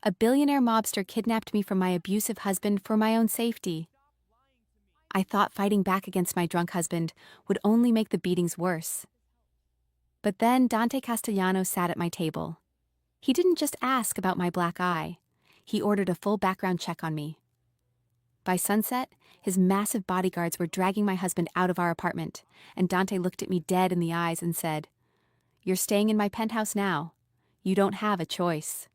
A billionaire mobster kidnapped me from my abusive husband for my own safety. I thought fighting back against my drunk husband would only make the beatings worse. But then Dante Castellanos sat at my table. He didn't just ask about my black eye. He ordered a full background check on me. By sunset, his massive bodyguards were dragging my husband out of our apartment, and Dante looked at me dead in the eyes and said, "You're staying in my penthouse now. You don't have a choice."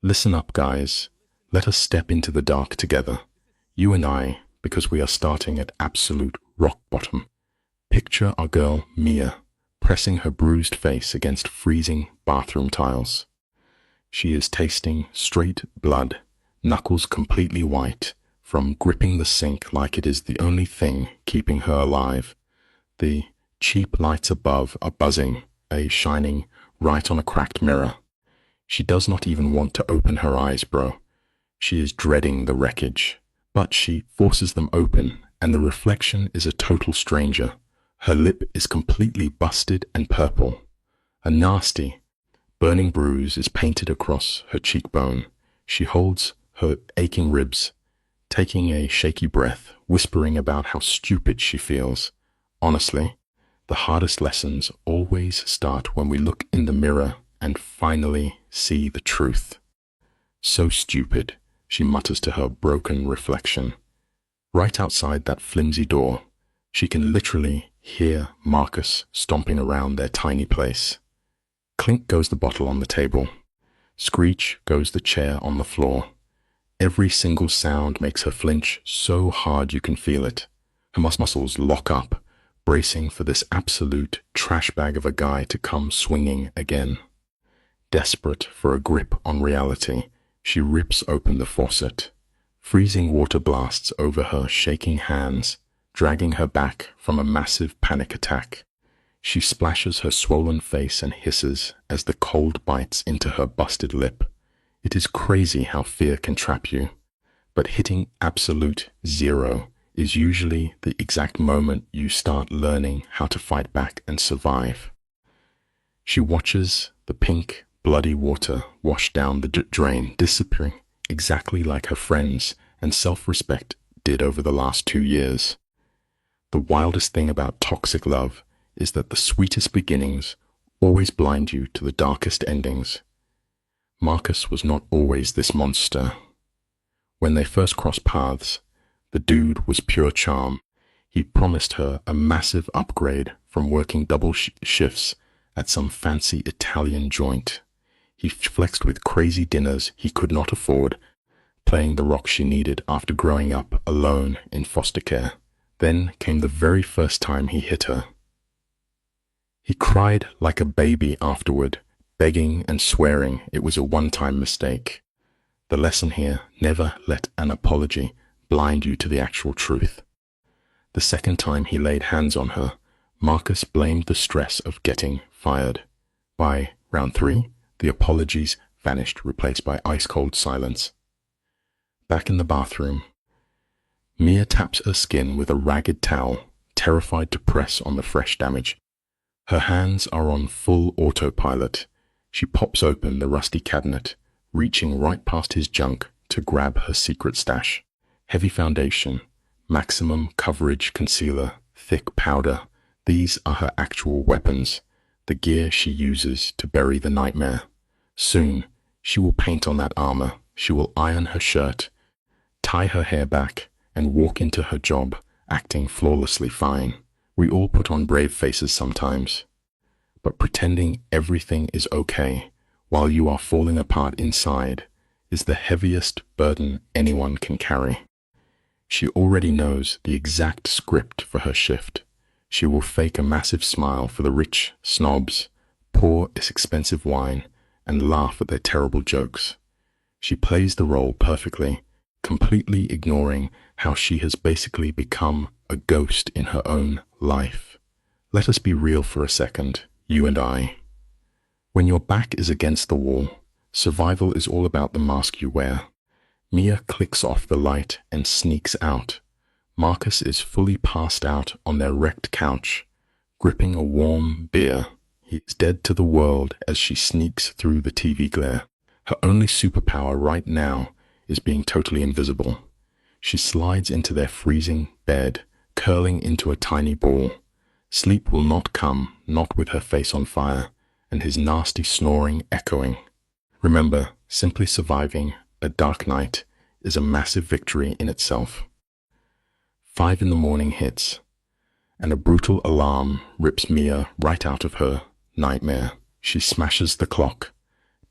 Listen up, guys. Let us step into the dark together. You and I, because we are starting at absolute rock bottom. Picture our girl, Mia, pressing her bruised face against freezing bathroom tiles. She is tasting straight blood, knuckles completely white, from gripping the sink like it is the only thing keeping her alive. The cheap lights above are buzzing, shining right on a cracked mirror. She does not even want to open her eyes, bro. She is dreading the wreckage, but she forces them open, and the reflection is a total stranger. Her lip is completely busted and purple. A nasty, burning bruise is painted across her cheekbone. She holds her aching ribs, taking a shaky breath, whispering about how stupid she feels. Honestly, the hardest lessons always start when we look in the mirror and finally see the truth. "So stupid," she mutters to her broken reflection. Right outside that flimsy door, she can literally hear Marcus stomping around their tiny place. Clink goes the bottle on the table. Screech goes the chair on the floor. Every single sound makes her flinch so hard you can feel it. Her muscles lock up, bracing for this absolute trash bag of a guy to come swinging again. Desperate for a grip on reality, she rips open the faucet. Freezing water blasts over her shaking hands, dragging her back from a massive panic attack. She splashes her swollen face and hisses as the cold bites into her busted lip. It is crazy how fear can trap you, but hitting absolute zero is usually the exact moment you start learning how to fight back and survive. She watches the pink, bloody water wash down the drain, disappearing exactly like her friends and self-respect did over the last 2 years. The wildest thing about toxic love is that the sweetest beginnings always blind you to the darkest endings. Marcus was not always this monster. When they first crossed paths, the dude was pure charm. He promised her a massive upgrade from working double shifts at some fancy Italian joint. He flexed with crazy dinners he could not afford, playing the rock she needed after growing up alone in foster care. Then came the very first time he hit her. He cried like a baby afterward, begging and swearing it was a one-time mistake. The lesson here: never let an apology blind you to the actual truth. The second time he laid hands on her, Marcus blamed the stress of getting fired. By round 3, the apologies vanished, replaced by ice-cold silence. Back in the bathroom, Mia taps her skin with a ragged towel, terrified to press on the fresh damage. Her hands are on full autopilot. She pops open the rusty cabinet, reaching right past his junk to grab her secret stash. Heavy foundation, maximum coverage concealer, thick powder. These are her actual weapons, the gear she uses to bury the nightmare. Soon, she will paint on that armor. She will iron her shirt, tie her hair back, and walk into her job, acting flawlessly fine. We all put on brave faces sometimes, but pretending everything is okay while you are falling apart inside is the heaviest burden anyone can carry. She already knows the exact script for her shift. She will fake a massive smile for the rich snobs, pour expensive wine, and laugh at their terrible jokes. She plays the role perfectly, completely ignoring how she has basically become a ghost in her own life. Let us be real for a second, you and I. When your back is against the wall, survival is all about the mask you wear. Mia clicks off the light and sneaks out. Marcus is fully passed out on their wrecked couch, gripping a warm beer. He is dead to the world as she sneaks through the TV glare. Her only superpower right now is being totally invisible. She slides into their freezing bed, curling into a tiny ball. Sleep will not come, not with her face on fire, and his nasty snoring echoing. Remember, simply surviving a dark night is a massive victory in itself. 5 in the morning hits, and a brutal alarm rips Mia right out of her nightmare. She smashes the clock,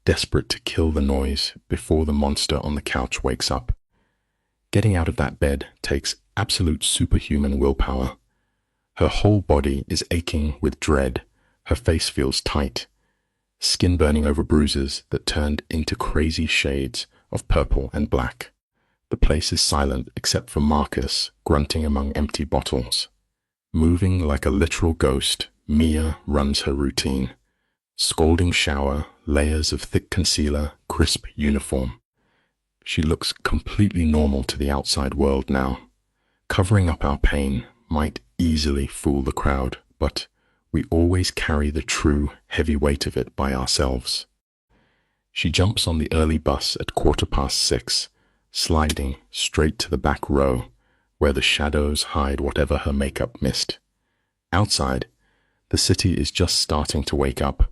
desperate to kill the noise before the monster on the couch wakes up. Getting out of that bed takes absolute superhuman willpower. Her whole body is aching with dread. Her face feels tight, skin burning over bruises that turned into crazy shades of purple and black. The place is silent except for Marcus grunting among empty bottles. Moving like a literal ghost, Mia runs her routine. Scalding shower, layers of thick concealer, crisp uniform. She looks completely normal to the outside world now. Covering up our pain might easily fool the crowd, but we always carry the true heavy weight of it by ourselves. She jumps on the early bus at 6:15, sliding straight to the back row, where the shadows hide whatever her makeup missed. Outside, the city is just starting to wake up.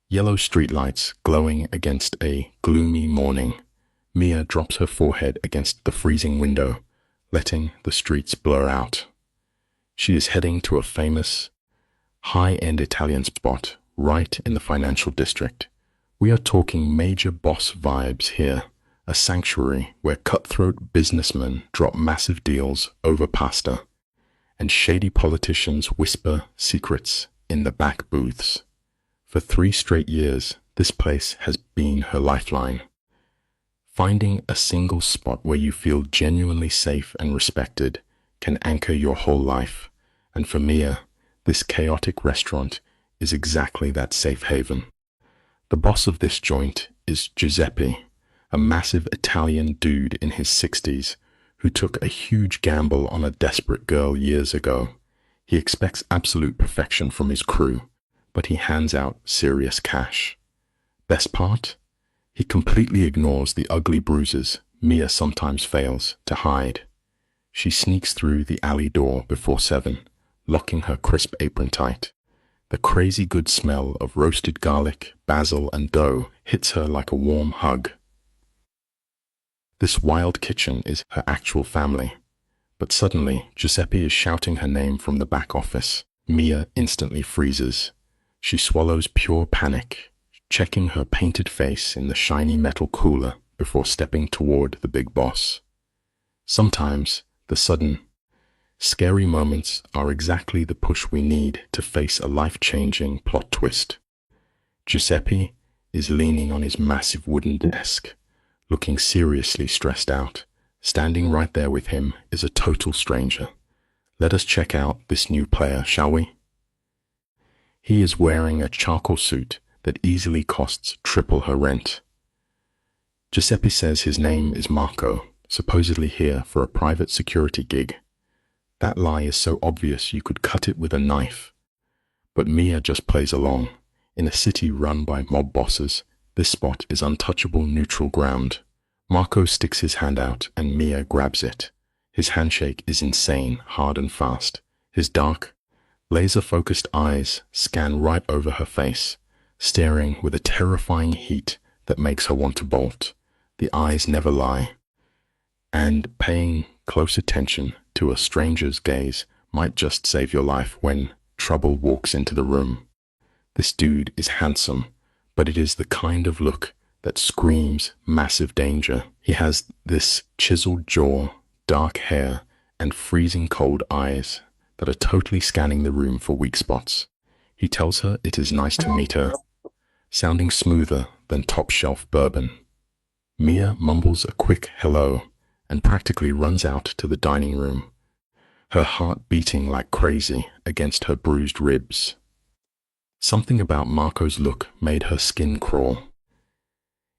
Yellow streetlights glowing against a gloomy morning. Mia drops her forehead against the freezing window, letting the streets blur out. She is heading to a famous, high-end Italian spot right in the financial district. We are talking major boss vibes here, a sanctuary where cutthroat businessmen drop massive deals over pasta, and shady politicians whisper secrets in the back booths. For 3 straight years, this place has been her lifeline. Finding a single spot where you feel genuinely safe and respected can anchor your whole life, and for Mia, this chaotic restaurant is exactly that safe haven. The boss of this joint is Giuseppe, a massive Italian dude in his 60s who took a huge gamble on a desperate girl years ago. He expects absolute perfection from his crew, but he hands out serious cash. Best part? He completely ignores the ugly bruises Mia sometimes fails to hide. She sneaks through the alley door before 7, locking her crisp apron tight. The crazy good smell of roasted garlic, basil, and dough hits her like a warm hug. This wild kitchen is her actual family. But suddenly, Giuseppe is shouting her name from the back office. Mia instantly freezes. She swallows pure panic, checking her painted face in the shiny metal cooler before stepping toward the big boss. Sometimes, the sudden, scary moments are exactly the push we need to face a life-changing plot twist. Giuseppe is leaning on his massive wooden desk, looking seriously stressed out. Standing right there with him is a total stranger. Let us check out this new player, shall we? He is wearing a charcoal suit that easily costs triple her rent. Giuseppe says his name is Marco, supposedly here for a private security gig. That lie is so obvious you could cut it with a knife. But Mia just plays along. In a city run by mob bosses, this spot is untouchable neutral ground. Marco sticks his hand out and Mia grabs it. His handshake is insane, hard and fast. His dark, laser-focused eyes scan right over her face, staring with a terrifying heat that makes her want to bolt. The eyes never lie. And paying close attention to a stranger's gaze might just save your life when trouble walks into the room. This dude is handsome, but it is the kind of look that screams massive danger. He has this chiseled jaw, dark hair, and freezing cold eyes that are totally scanning the room for weak spots. He tells her it is nice to meet her, sounding smoother than top-shelf bourbon. Mia mumbles a quick hello and practically runs out to the dining room, her heart beating like crazy against her bruised ribs. Something about Marco's look made her skin crawl.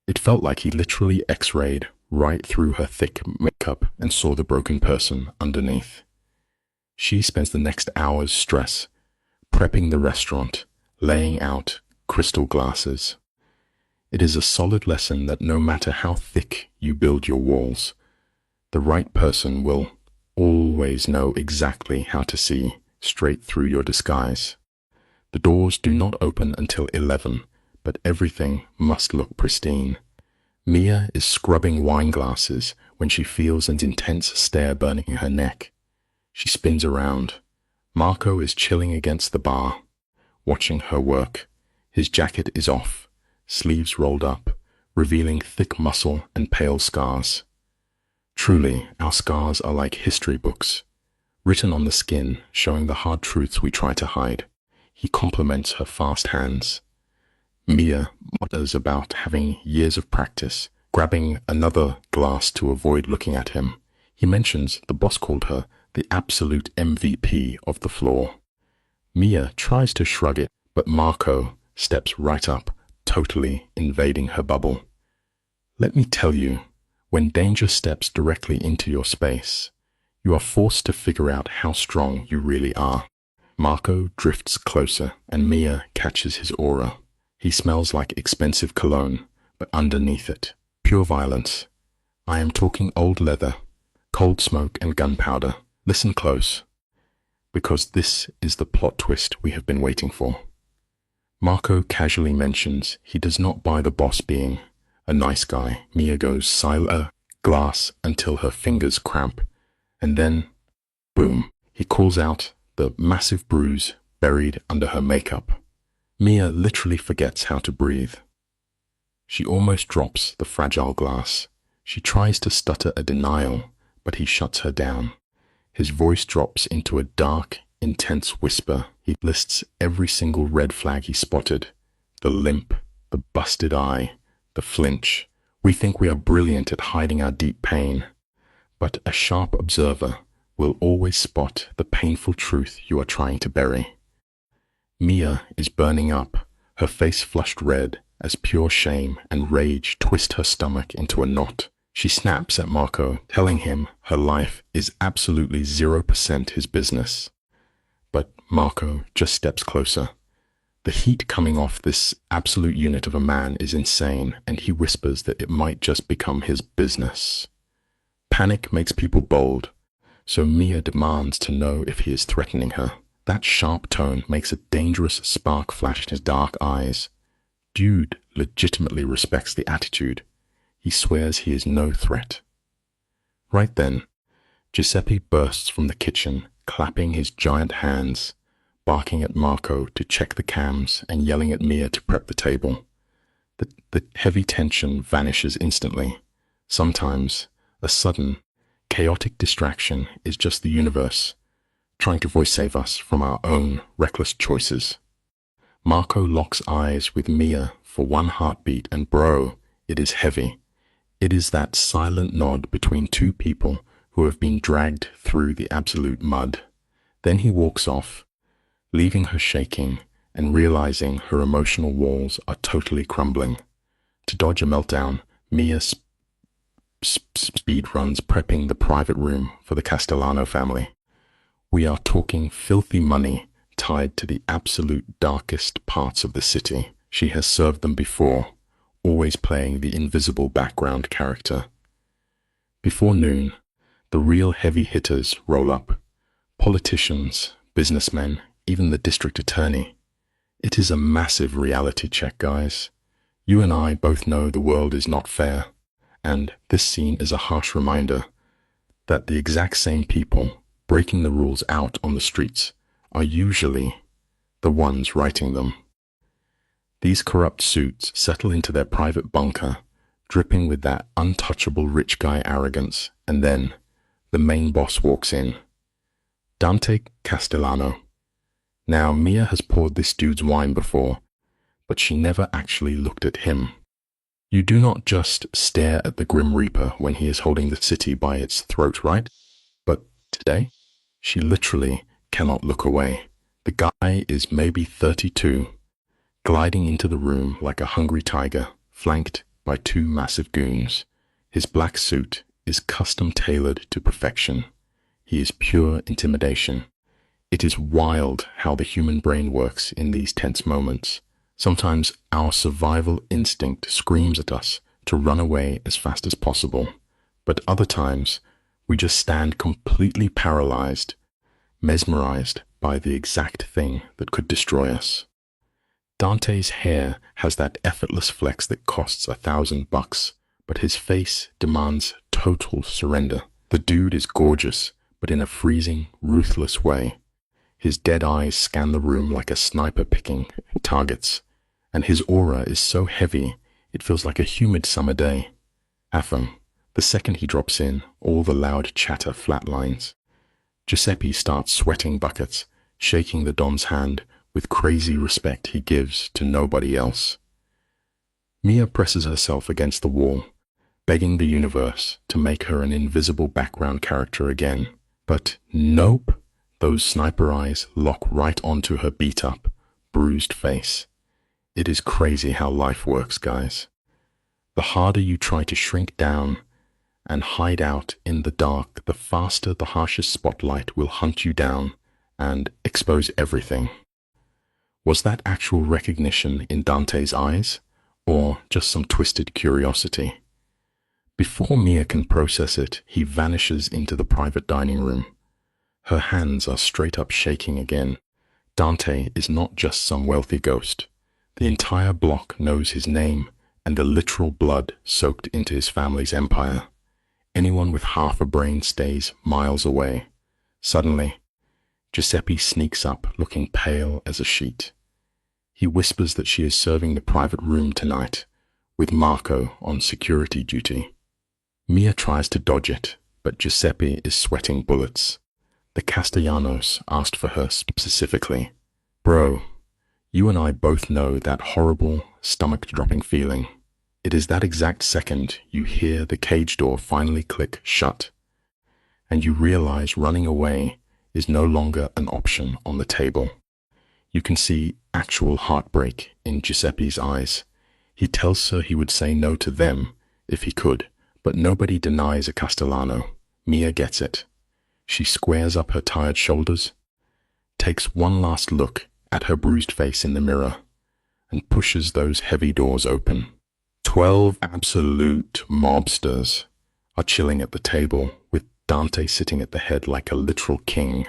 It felt like he literally x-rayed right through her thick makeup and saw the broken person underneath. She spends the next hour's stress prepping the restaurant, laying out crystal glasses. It is a solid lesson that no matter how thick you build your walls, the right person will always know exactly how to see straight through your disguise. The doors do not open until 11, but everything must look pristine. Mia is scrubbing wine glasses when she feels an intense stare burning her neck. She spins around. Marco is chilling against the bar, watching her work. His jacket is off, sleeves rolled up, revealing thick muscle and pale scars. Truly, our scars are like history books, written on the skin, showing the hard truths we try to hide. He compliments her fast hands. Mia mutters about having years of practice, grabbing another glass to avoid looking at him. He mentions the boss called her the absolute MVP of the floor. Mia tries to shrug it, but Marco steps right up, totally invading her bubble. Let me tell you, when danger steps directly into your space, you are forced to figure out how strong you really are. Marco drifts closer, and Mia catches his aura. He smells like expensive cologne, but underneath it, pure violence. I am talking old leather, cold smoke, and gunpowder. Listen close, because this is the plot twist we have been waiting for. Marco casually mentions he does not buy the boss being a nice guy. Mia goes silent, glass until her fingers cramp, and then, boom, he calls out the massive bruise buried under her makeup. Mia literally forgets how to breathe. She almost drops the fragile glass. She tries to stutter a denial, but he shuts her down. His voice drops into a dark, intense whisper. He lists every single red flag he spotted. The limp, the busted eye, the flinch. We think we are brilliant at hiding our deep pain, but a sharp observer will always spot the painful truth you are trying to bury. Mia is burning up, her face flushed red as pure shame and rage twist her stomach into a knot. She snaps at Marco, telling him her life is absolutely 0% his business. But Marco just steps closer. The heat coming off this absolute unit of a man is insane, and he whispers that it might just become his business. Panic makes people bold, so Mia demands to know if he is threatening her. That sharp tone makes a dangerous spark flash in his dark eyes. Dude legitimately respects the attitude. He swears he is no threat. Right then, Giuseppe bursts from the kitchen, clapping his giant hands, barking at Marco to check the cams and yelling at Mia to prep the table. The heavy tension vanishes instantly. Sometimes, a sudden, chaotic distraction is just the universe trying to voice save us from our own reckless choices. Marco locks eyes with Mia for one heartbeat, and bro, it is heavy. It is that silent nod between two people who have been dragged through the absolute mud. Then he walks off, leaving her shaking and realizing her emotional walls are totally crumbling. To dodge a meltdown, Mia speed runs prepping the private room for the Castellano family. We are talking filthy money tied to the absolute darkest parts of the city. She has served them before, always playing the invisible background character. Before noon, the real heavy hitters roll up. Politicians, businessmen, even the district attorney. It is a massive reality check, guys. You and I both know the world is not fair, and this scene is a harsh reminder that the exact same people breaking the rules out on the streets are usually the ones writing them. These corrupt suits settle into their private bunker, dripping with that untouchable rich guy arrogance, and then the main boss walks in. Dante Castellano. Now, Mia has poured this dude's wine before, but she never actually looked at him. You do not just stare at the Grim Reaper when he is holding the city by its throat, right? But today, she literally cannot look away. The guy is maybe 32, gliding into the room like a hungry tiger, flanked by two massive goons. His black suit is custom tailored to perfection. He is pure intimidation. It is wild how the human brain works in these tense moments. Sometimes our survival instinct screams at us to run away as fast as possible, but other times we just stand completely paralyzed, mesmerized by the exact thing that could destroy us. Dante's hair has that effortless flex that costs $1,000, but his face demands total surrender. The dude is gorgeous, but in a freezing, ruthless way. His dead eyes scan the room like a sniper picking targets, and his aura is so heavy it feels like a humid summer day. Affirm, the second he drops in, all the loud chatter flatlines. Giuseppe starts sweating buckets, shaking the Don's hand with crazy respect he gives to nobody else. Mia presses herself against the wall, begging the universe to make her an invisible background character again. But nope, those sniper eyes lock right onto her beat-up, bruised face. It is crazy how life works, guys. The harder you try to shrink down and hide out in the dark, the faster the harshest spotlight will hunt you down and expose everything. Was that actual recognition in Dante's eyes, or just some twisted curiosity? Before Mia can process it, he vanishes into the private dining room. Her hands are straight up shaking again. Dante is not just some wealthy ghost. The entire block knows his name and the literal blood soaked into his family's empire. Anyone with half a brain stays miles away. Suddenly, Giuseppe sneaks up, looking pale as a sheet. He whispers that she is serving the private room tonight, with Marco on security duty. Mia tries to dodge it, but Giuseppe is sweating bullets. The Castellanos asked for her specifically. Bro, you and I both know that horrible, stomach-dropping feeling. It is that exact second you hear the cage door finally click shut, and you realize running away is no longer an option on the table. You can see actual heartbreak in Giuseppe's eyes. He tells her he would say no to them if he could, but nobody denies a Castellano. Mia gets it. She squares up her tired shoulders, takes one last look at her bruised face in the mirror, and pushes those heavy doors open. 12 absolute mobsters are chilling at the table, with Dante sitting at the head like a literal king.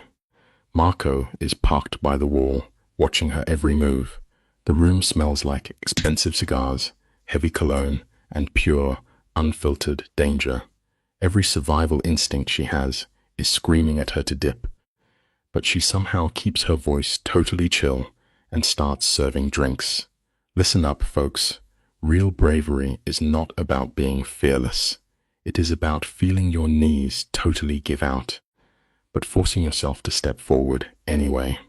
Marco is parked by the wall, watching her every move. The room smells like expensive cigars, heavy cologne, and pure, unfiltered danger. Every survival instinct she has is screaming at her to dip, but she somehow keeps her voice totally chill and starts serving drinks. Listen up, folks. Real bravery is not about being fearless. It is about feeling your knees totally give out, but forcing yourself to step forward anyway.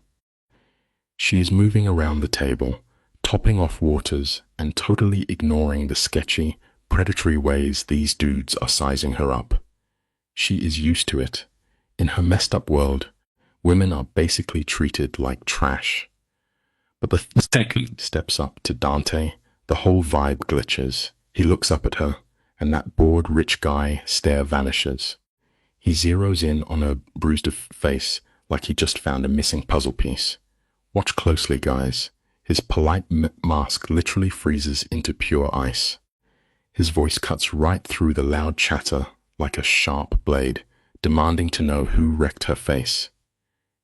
She is moving around the table, topping off waters and totally ignoring the sketchy, predatory ways these dudes are sizing her up. She is used to it. In her messed up world, women are basically treated like trash. But the second steps up to Dante, the whole vibe glitches. He looks up at her, and that bored rich guy stare vanishes. He zeroes in on her bruised face like he just found a missing puzzle piece. Watch closely, guys. His polite mask literally freezes into pure ice. His voice cuts right through the loud chatter like a sharp blade, demanding to know who wrecked her face.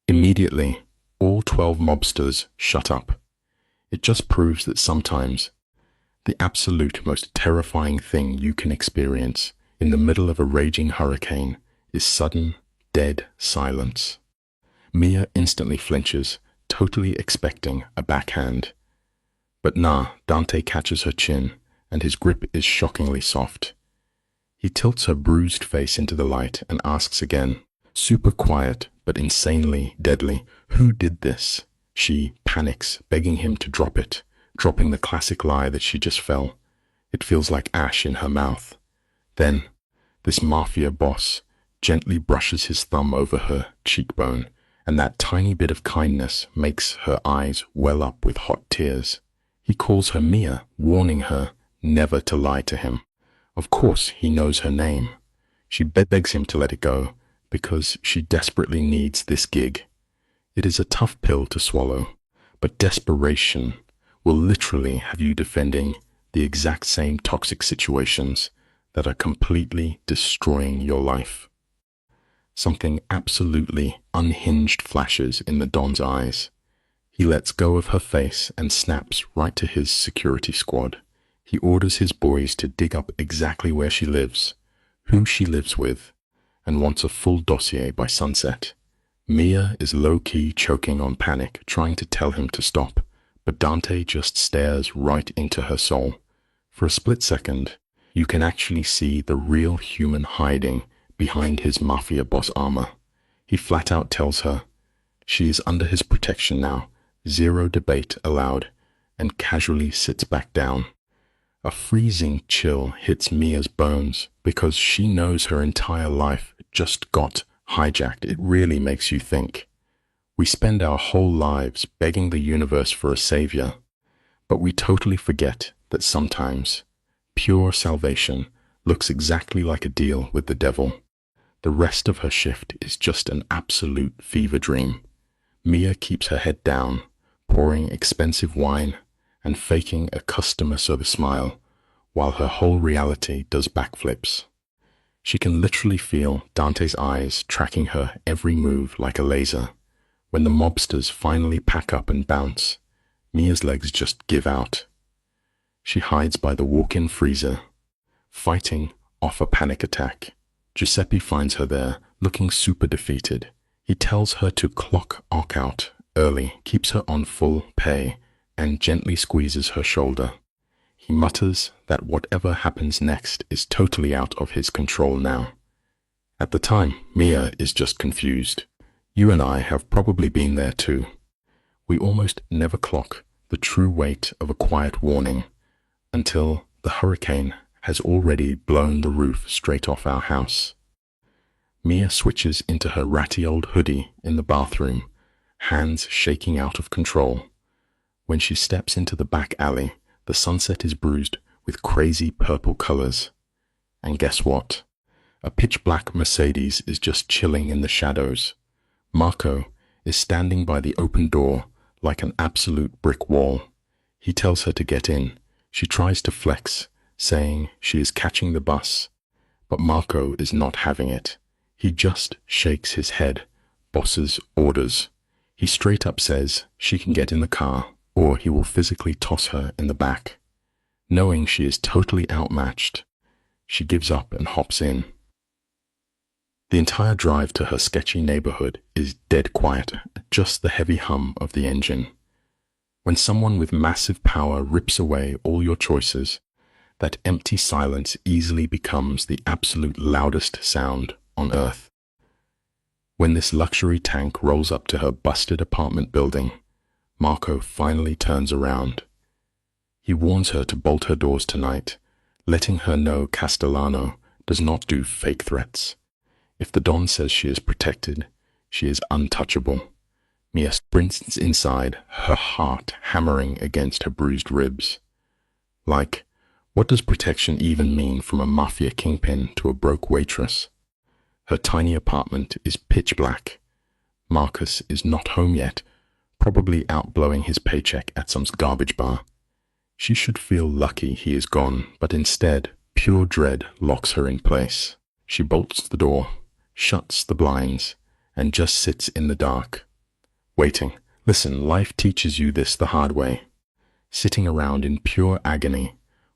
Immediately, all 12 mobsters shut up. It just proves that sometimes the absolute most terrifying thing you can experience in the middle of a raging hurricane is sudden, dead silence. Mia instantly flinches, totally expecting a backhand. But nah, Dante catches her chin, and his grip is shockingly soft. He tilts her bruised face into the light and asks again, super quiet but insanely deadly, "Who did this?" She panics, begging him to drop it, dropping the classic lie that she just fell. It feels like ash in her mouth. Then, this Mafia boss gently brushes his thumb over her cheekbone, and that tiny bit of kindness makes her eyes well up with hot tears. He calls her Mia, warning her never to lie to him. Of course he knows her name. She begs him to let it go, because she desperately needs this gig. It is a tough pill to swallow, but desperation will literally have you defending the exact same toxic situations that are completely destroying your life. Something absolutely unhinged flashes in the Don's eyes. He lets go of her face and snaps right to his security squad. He orders his boys to dig up exactly where she lives, who she lives with, and wants a full dossier by sunset. Mia is low-key choking on panic, trying to tell him to stop, but Dante just stares right into her soul. For a split second, you can actually see the real human hiding behind his Mafia boss armor. He flat out tells her she is under his protection now, zero debate allowed, and casually sits back down. A freezing chill hits Mia's bones because she knows her entire life just got hijacked. It really makes you think. We spend our whole lives begging the universe for a savior, but we totally forget that sometimes pure salvation looks exactly like a deal with the devil. The rest of her shift is just an absolute fever dream. Mia keeps her head down, pouring expensive wine and faking a customer service smile, while her whole reality does backflips. She can literally feel Dante's eyes tracking her every move like a laser. When the mobsters finally pack up and bounce, Mia's legs just give out. She hides by the walk-in freezer, fighting off a panic attack. Giuseppe finds her there, looking super defeated. He tells her to clock out early, keeps her on full pay, and gently squeezes her shoulder. He mutters that whatever happens next is totally out of his control now. At the time, Mia is just confused. You and I have probably been there too. We almost never clock the true weight of a quiet warning until the hurricane has already blown the roof straight off our house. Mia switches into her ratty old hoodie in the bathroom, hands shaking out of control. When she steps into the back alley, the sunset is bruised with crazy purple colors. And guess what? A pitch-black Mercedes is just chilling in the shadows. Marco is standing by the open door like an absolute brick wall. He tells her to get in. She tries to flex, saying she is catching the bus, but Marco is not having it. He just shakes his head. Boss's orders. He straight up says she can get in the car, or he will physically toss her in the back. Knowing she is totally outmatched, she gives up and hops in. The entire drive to her sketchy neighborhood is dead quiet, just the heavy hum of the engine. When someone with massive power rips away all your choices, that empty silence easily becomes the absolute loudest sound on earth. When this luxury tank rolls up to her busted apartment building, Marco finally turns around. He warns her to bolt her doors tonight, letting her know Castellano does not do fake threats. If the Don says she is protected, she is untouchable. Mia sprints inside, her heart hammering against her bruised ribs. Like, what does protection even mean from a mafia kingpin to a broke waitress? Her tiny apartment is pitch black. Marcus is not home yet, probably out blowing his paycheck at some garbage bar. She should feel lucky he is gone, but instead, pure dread locks her in place. She bolts the door, shuts the blinds, and just sits in the dark, waiting. Listen, life teaches you this the hard way. Sitting around in pure agony,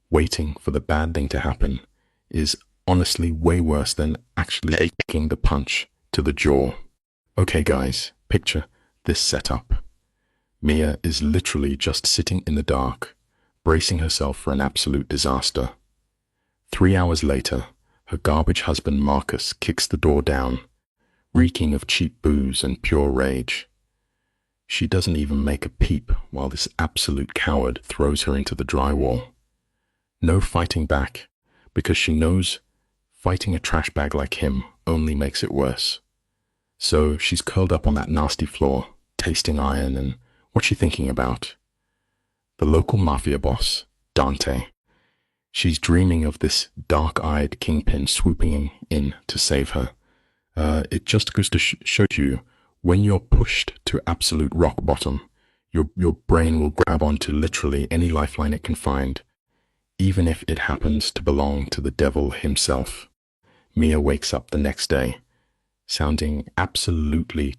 waiting for the bad thing to happen, is honestly way worse than actually taking the punch to the jaw. Okay guys, picture this setup. Mia is literally just sitting in the dark, bracing herself for an absolute disaster. 3 hours later, her garbage husband Marcus kicks the door down, reeking of cheap booze and pure rage. She doesn't even make a peep while this absolute coward throws her into the drywall. No fighting back, because she knows fighting a trash bag like him only makes it worse. So she's curled up on that nasty floor, tasting iron, and what's she thinking about? The local mafia boss, Dante. She's dreaming of this dark-eyed kingpin swooping in to save her. It just goes to show you, when you're pushed to absolute rock bottom, Your brain will grab onto literally any lifeline it can find, even if it happens to belong to the devil himself. Mia wakes up the next day, sounding absolutely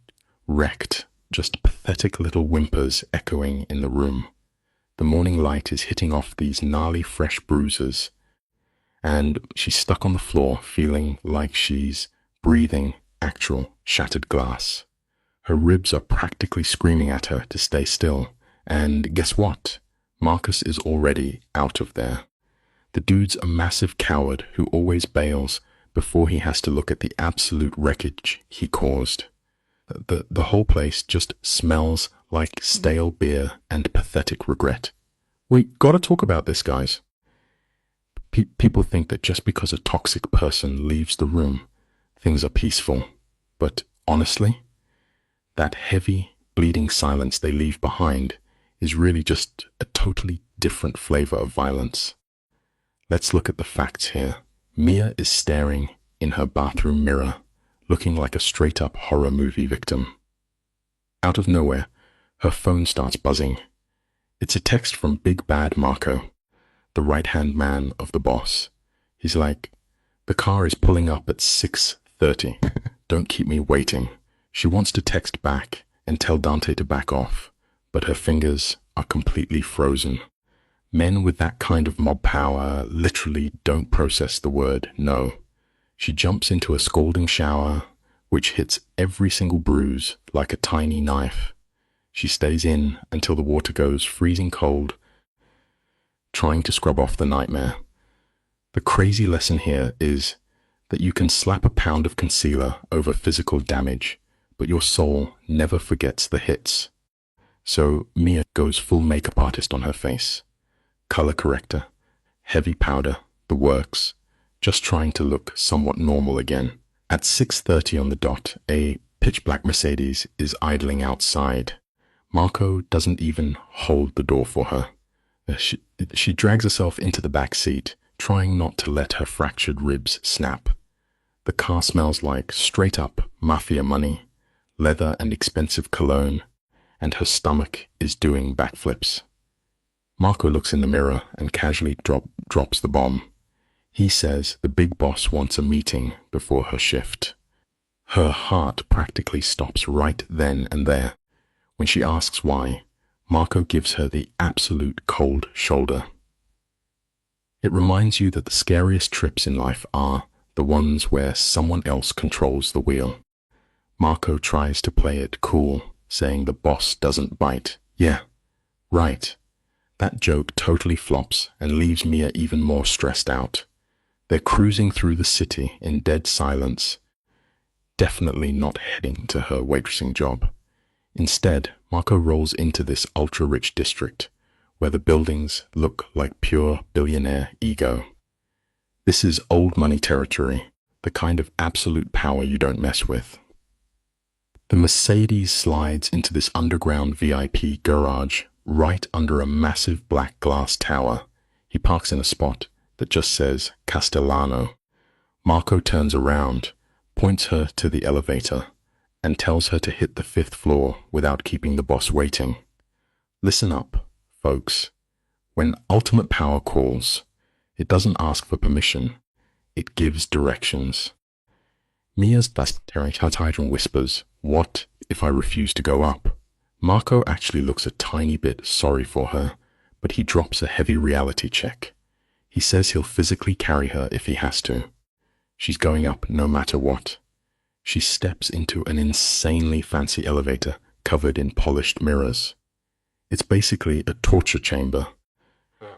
wrecked, just pathetic little whimpers echoing in the room. The morning light is hitting off these gnarly fresh bruises, and she's stuck on the floor feeling like she's breathing actual shattered glass. Her ribs are practically screaming at her to stay still, and guess what? Marcus is already out of there. The dude's a massive coward who always bails before he has to look at the absolute wreckage he caused. The whole place just smells like stale beer and pathetic regret. We gotta talk about this, guys. People think that just because a toxic person leaves the room, things are peaceful. But honestly, that heavy, bleeding silence they leave behind is really just a totally different flavor of violence. Let's look at the facts here. Mia is staring in her bathroom mirror, looking like a straight-up horror movie victim. Out of nowhere, her phone starts buzzing. It's a text from Big Bad Marco, the right-hand man of the boss. He's like, "The car is pulling up at 6:30. Don't keep me waiting." She wants to text back and tell Dante to back off, but her fingers are completely frozen. Men with that kind of mob power literally don't process the word no. She jumps into a scalding shower, which hits every single bruise like a tiny knife. She stays in until the water goes freezing cold, trying to scrub off the nightmare. The crazy lesson here is that you can slap a pound of concealer over physical damage, but your soul never forgets the hits. So Mia goes full makeup artist on her face. Color corrector, heavy powder, the works, just trying to look somewhat normal again. At 6:30 on the dot, a pitch-black Mercedes is idling outside. Marco doesn't even hold the door for her. She drags herself into the back seat, trying not to let her fractured ribs snap. The car smells like straight-up Mafia money, leather and expensive cologne, and her stomach is doing backflips. Marco looks in the mirror and casually drops the bomb. He says the big boss wants a meeting before her shift. Her heart practically stops right then and there. When she asks why, Marco gives her the absolute cold shoulder. It reminds you that the scariest trips in life are the ones where someone else controls the wheel. Marco tries to play it cool, saying the boss doesn't bite. Yeah, right. That joke totally flops and leaves Mia even more stressed out. They're cruising through the city in dead silence, definitely not heading to her waitressing job. Instead, Marco rolls into this ultra-rich district, where the buildings look like pure billionaire ego. This is old money territory, the kind of absolute power you don't mess with. The Mercedes slides into this underground VIP garage right under a massive black glass tower. He parks in a spot that just says Castellano. Marco turns around, points her to the elevator, and tells her to hit the 5th floor without keeping the boss waiting. Listen up, folks. When ultimate power calls, it doesn't ask for permission, it gives directions. Mia's Hydron whispers, "What if I refuse to go up?" Marco actually looks a tiny bit sorry for her, but he drops a heavy reality check. He says he'll physically carry her if he has to. She's going up no matter what. She steps into an insanely fancy elevator covered in polished mirrors. It's basically a torture chamber,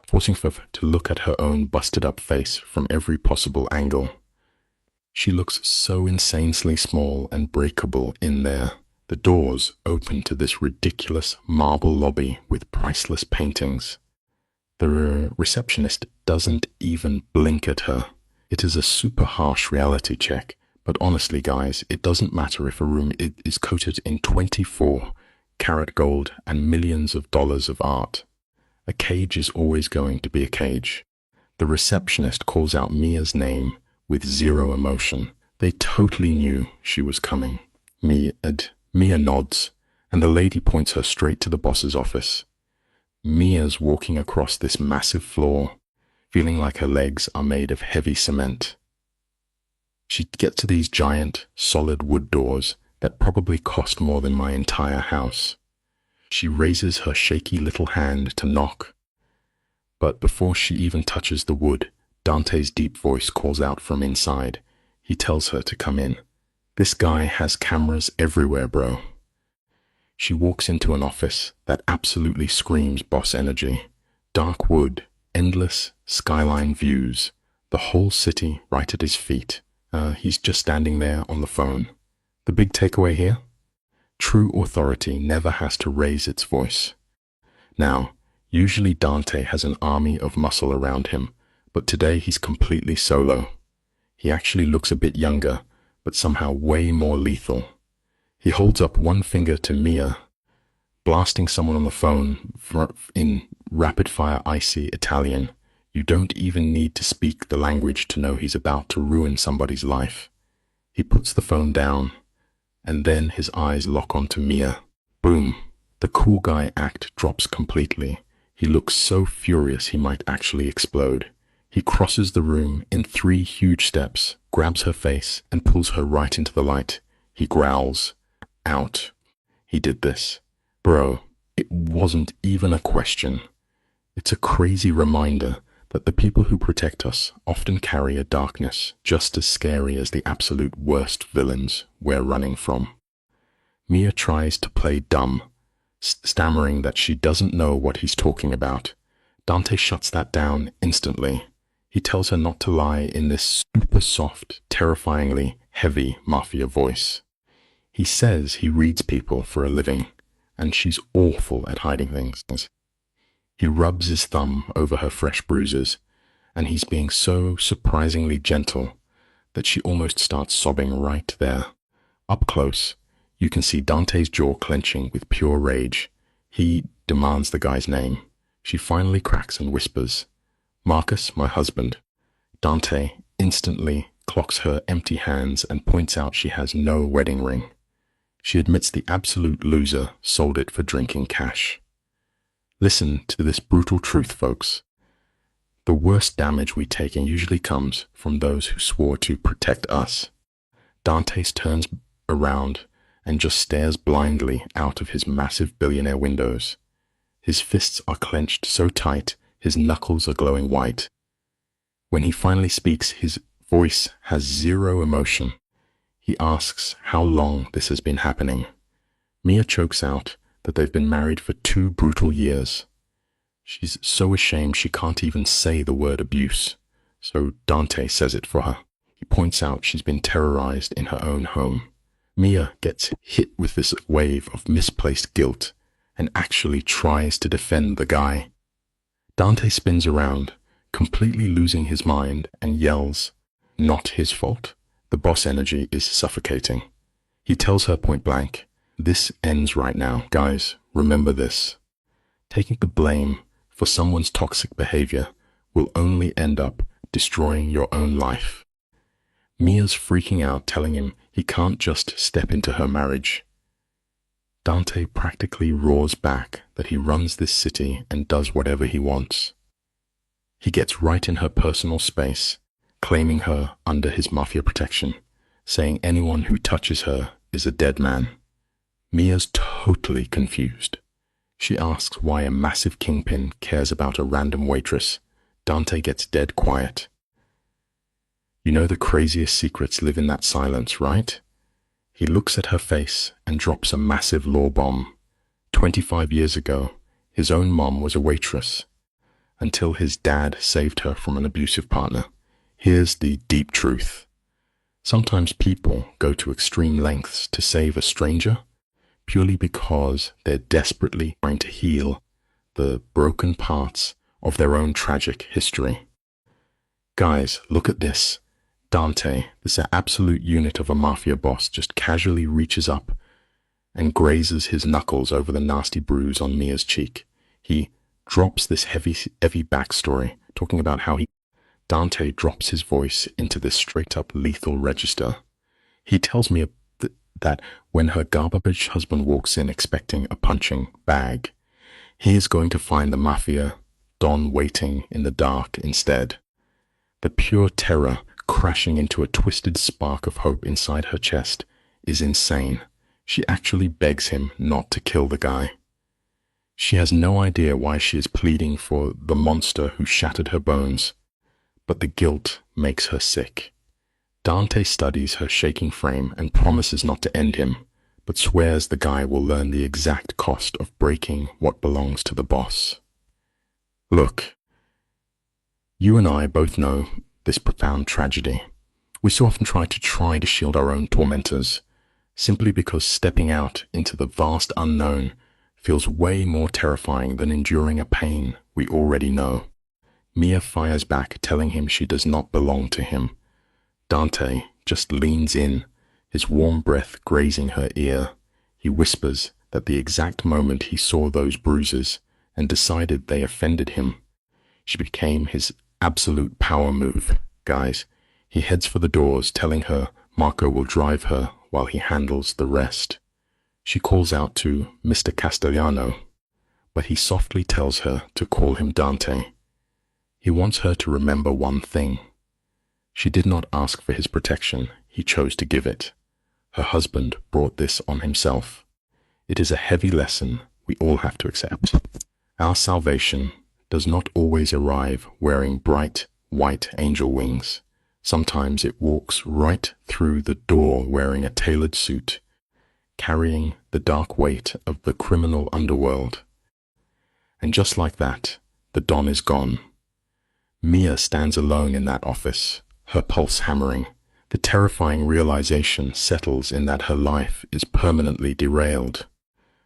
forcing her to look at her own busted-up face from every possible angle. She looks so insanely small and breakable in there. The doors open to this ridiculous marble lobby with priceless paintings. The receptionist doesn't even blink at her. It is a super harsh reality check, but honestly, guys, it doesn't matter if a room is coated in 24-karat gold and millions of dollars of art. A cage is always going to be a cage. The receptionist calls out Mia's name with zero emotion. They totally knew she was coming. Mia nods and the lady points her straight to the boss's office. Mia's walking across this massive floor, feeling like her legs are made of heavy cement. She gets to these giant, solid wood doors that probably cost more than my entire house. She raises her shaky little hand to knock. But before she even touches the wood, Dante's deep voice calls out from inside. He tells her to come in. This guy has cameras everywhere, bro. She walks into an office that absolutely screams boss energy. Dark wood, endless skyline views, the whole city right at his feet. He's just standing there on the phone. The big takeaway here? True authority never has to raise its voice. Now, usually Dante has an army of muscle around him, but today he's completely solo. He actually looks a bit younger, but somehow way more lethal. He holds up one finger to Mia, blasting someone on the phone in rapid-fire icy Italian. You don't even need to speak the language to know he's about to ruin somebody's life. He puts the phone down, and then his eyes lock onto Mia. Boom. The cool guy act drops completely. He looks so furious he might actually explode. He crosses the room in 3 huge steps, grabs her face, and pulls her right into the light. He growls, "Out." He did this. Bro, it wasn't even a question. It's a crazy reminder that the people who protect us often carry a darkness just as scary as the absolute worst villains we're running from. Mia tries to play dumb, stammering that she doesn't know what he's talking about. Dante shuts that down instantly. He tells her not to lie in this super soft, terrifyingly heavy Mafia voice. He says he reads people for a living, and she's awful at hiding things. He rubs his thumb over her fresh bruises, and he's being so surprisingly gentle that she almost starts sobbing right there. Up close, you can see Dante's jaw clenching with pure rage. He demands the guy's name. She finally cracks and whispers, "Marcus, my husband." Dante instantly clocks her empty hands and points out she has no wedding ring. She admits the absolute loser sold it for drinking cash. Listen to this brutal truth, folks. The worst damage we take usually comes from those who swore to protect us. Dante turns around and just stares blindly out of his massive billionaire windows. His fists are clenched so tight, his knuckles are glowing white. When he finally speaks, his voice has zero emotion. He asks how long this has been happening. Mia chokes out that they've been married for 2 brutal years. She's so ashamed she can't even say the word abuse, so Dante says it for her. He points out she's been terrorized in her own home. Mia gets hit with this wave of misplaced guilt and actually tries to defend the guy. Dante spins around, completely losing his mind, and yells, "Not his fault. The boss energy is suffocating." He tells her point blank, "This ends right now, guys. Remember this. Taking the blame for someone's toxic behavior will only end up destroying your own life." Mia's freaking out, telling him he can't just step into her marriage. Dante practically roars back that he runs this city and does whatever he wants. He gets right in her personal space, claiming her under his Mafia protection, saying anyone who touches her is a dead man. Mia's totally confused. She asks why a massive kingpin cares about a random waitress. Dante gets dead quiet. "You know the craziest secrets live in that silence, right?" He looks at her face and drops a massive law bomb. 25 years ago, his own mom was a waitress, until his dad saved her from an abusive partner. Here's the deep truth. Sometimes people go to extreme lengths to save a stranger purely because they're desperately trying to heal the broken parts of their own tragic history. Guys, look at this. Dante, this absolute unit of a Mafia boss, just casually reaches up and grazes his knuckles over the nasty bruise on Mia's cheek. He drops this heavy backstory, talking about how Dante drops his voice into this straight-up lethal register. He tells me that when her garbage husband walks in expecting a punching bag, he is going to find the Mafia Don waiting in the dark instead. The pure terror crashing into a twisted spark of hope inside her chest is insane. She actually begs him not to kill the guy. She has no idea why she is pleading for the monster who shattered her bones, but the guilt makes her sick. Dante studies her shaking frame and promises not to end him, but swears the guy will learn the exact cost of breaking what belongs to the boss. Look, you and I both know this profound tragedy. We so often try to shield our own tormentors, simply because stepping out into the vast unknown feels way more terrifying than enduring a pain we already know. Mia fires back, telling him she does not belong to him. Dante just leans in, his warm breath grazing her ear. He whispers that the exact moment he saw those bruises and decided they offended him, she became his absolute power move. Guys, he heads for the doors, telling her Marco will drive her while he handles the rest. She calls out to Mr. Castellano, but he softly tells her to call him Dante. He wants her to remember one thing. She did not ask for his protection, he chose to give it. Her husband brought this on himself. It is a heavy lesson we all have to accept. Our salvation does not always arrive wearing bright, white angel wings. Sometimes it walks right through the door wearing a tailored suit, carrying the dark weight of the criminal underworld. And just like that, the Don is gone. Mia stands alone in that office, her pulse hammering. The terrifying realization settles in that her life is permanently derailed.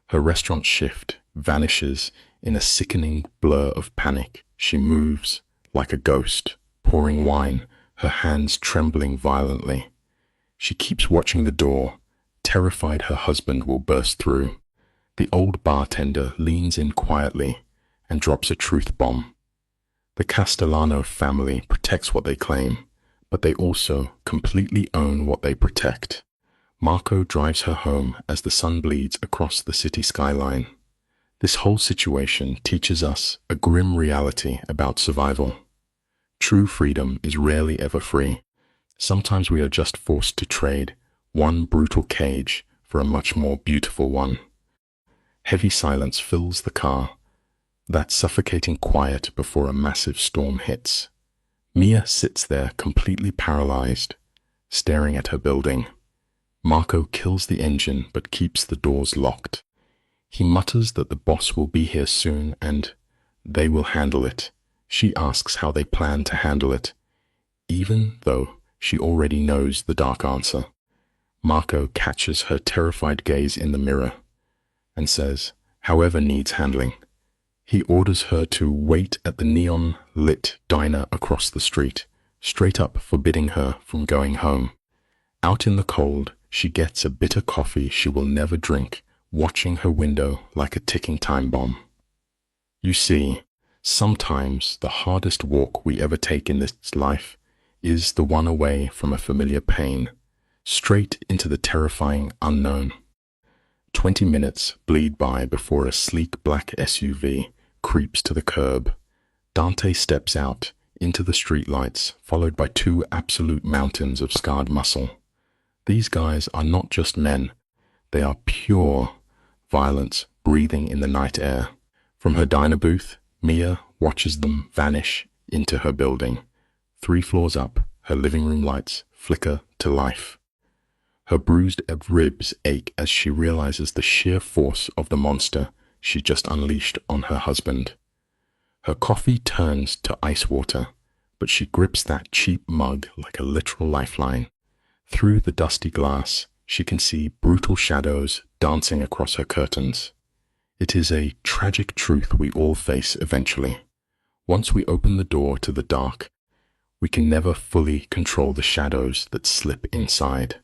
Her restaurant shift vanishes in a sickening blur of panic. She moves like a ghost, pouring wine, her hands trembling violently. She keeps watching the door, terrified her husband will burst through. The old bartender leans in quietly and drops a truth bomb. The Castellano family protects what they claim, but they also completely own what they protect. Marco drives her home as the sun bleeds across the city skyline. This whole situation teaches us a grim reality about survival. True freedom is rarely ever free. Sometimes we are just forced to trade one brutal cage for a much more beautiful one. Heavy silence fills the car, that suffocating quiet before a massive storm hits. Mia sits there completely paralyzed, staring at her building. Marco kills the engine but keeps the doors locked. He mutters that the boss will be here soon and they will handle it. She asks how they plan to handle it, even though she already knows the dark answer. Marco catches her terrified gaze in the mirror and says, however needs handling. He orders her to wait at the neon-lit diner across the street, straight up forbidding her from going home. Out in the cold, she gets a bitter coffee she will never drink, watching her window like a ticking time bomb. You see, sometimes the hardest walk we ever take in this life is the one away from a familiar pain, straight into the terrifying unknown. 20 minutes bleed by before a sleek black SUV creeps to the curb. Dante steps out into the streetlights, followed by two absolute mountains of scarred muscle. These guys are not just men, they are pure violence breathing in the night air. From her diner booth, Mia watches them vanish into her building. 3 floors up, her living room lights flicker to life. Her bruised ribs ache as she realizes the sheer force of the monster she just unleashed on her husband. Her coffee turns to ice water, but she grips that cheap mug like a literal lifeline. Through the dusty glass, she can see brutal shadows dancing across her curtains. It is a tragic truth we all face eventually. Once we open the door to the dark, we can never fully control the shadows that slip inside.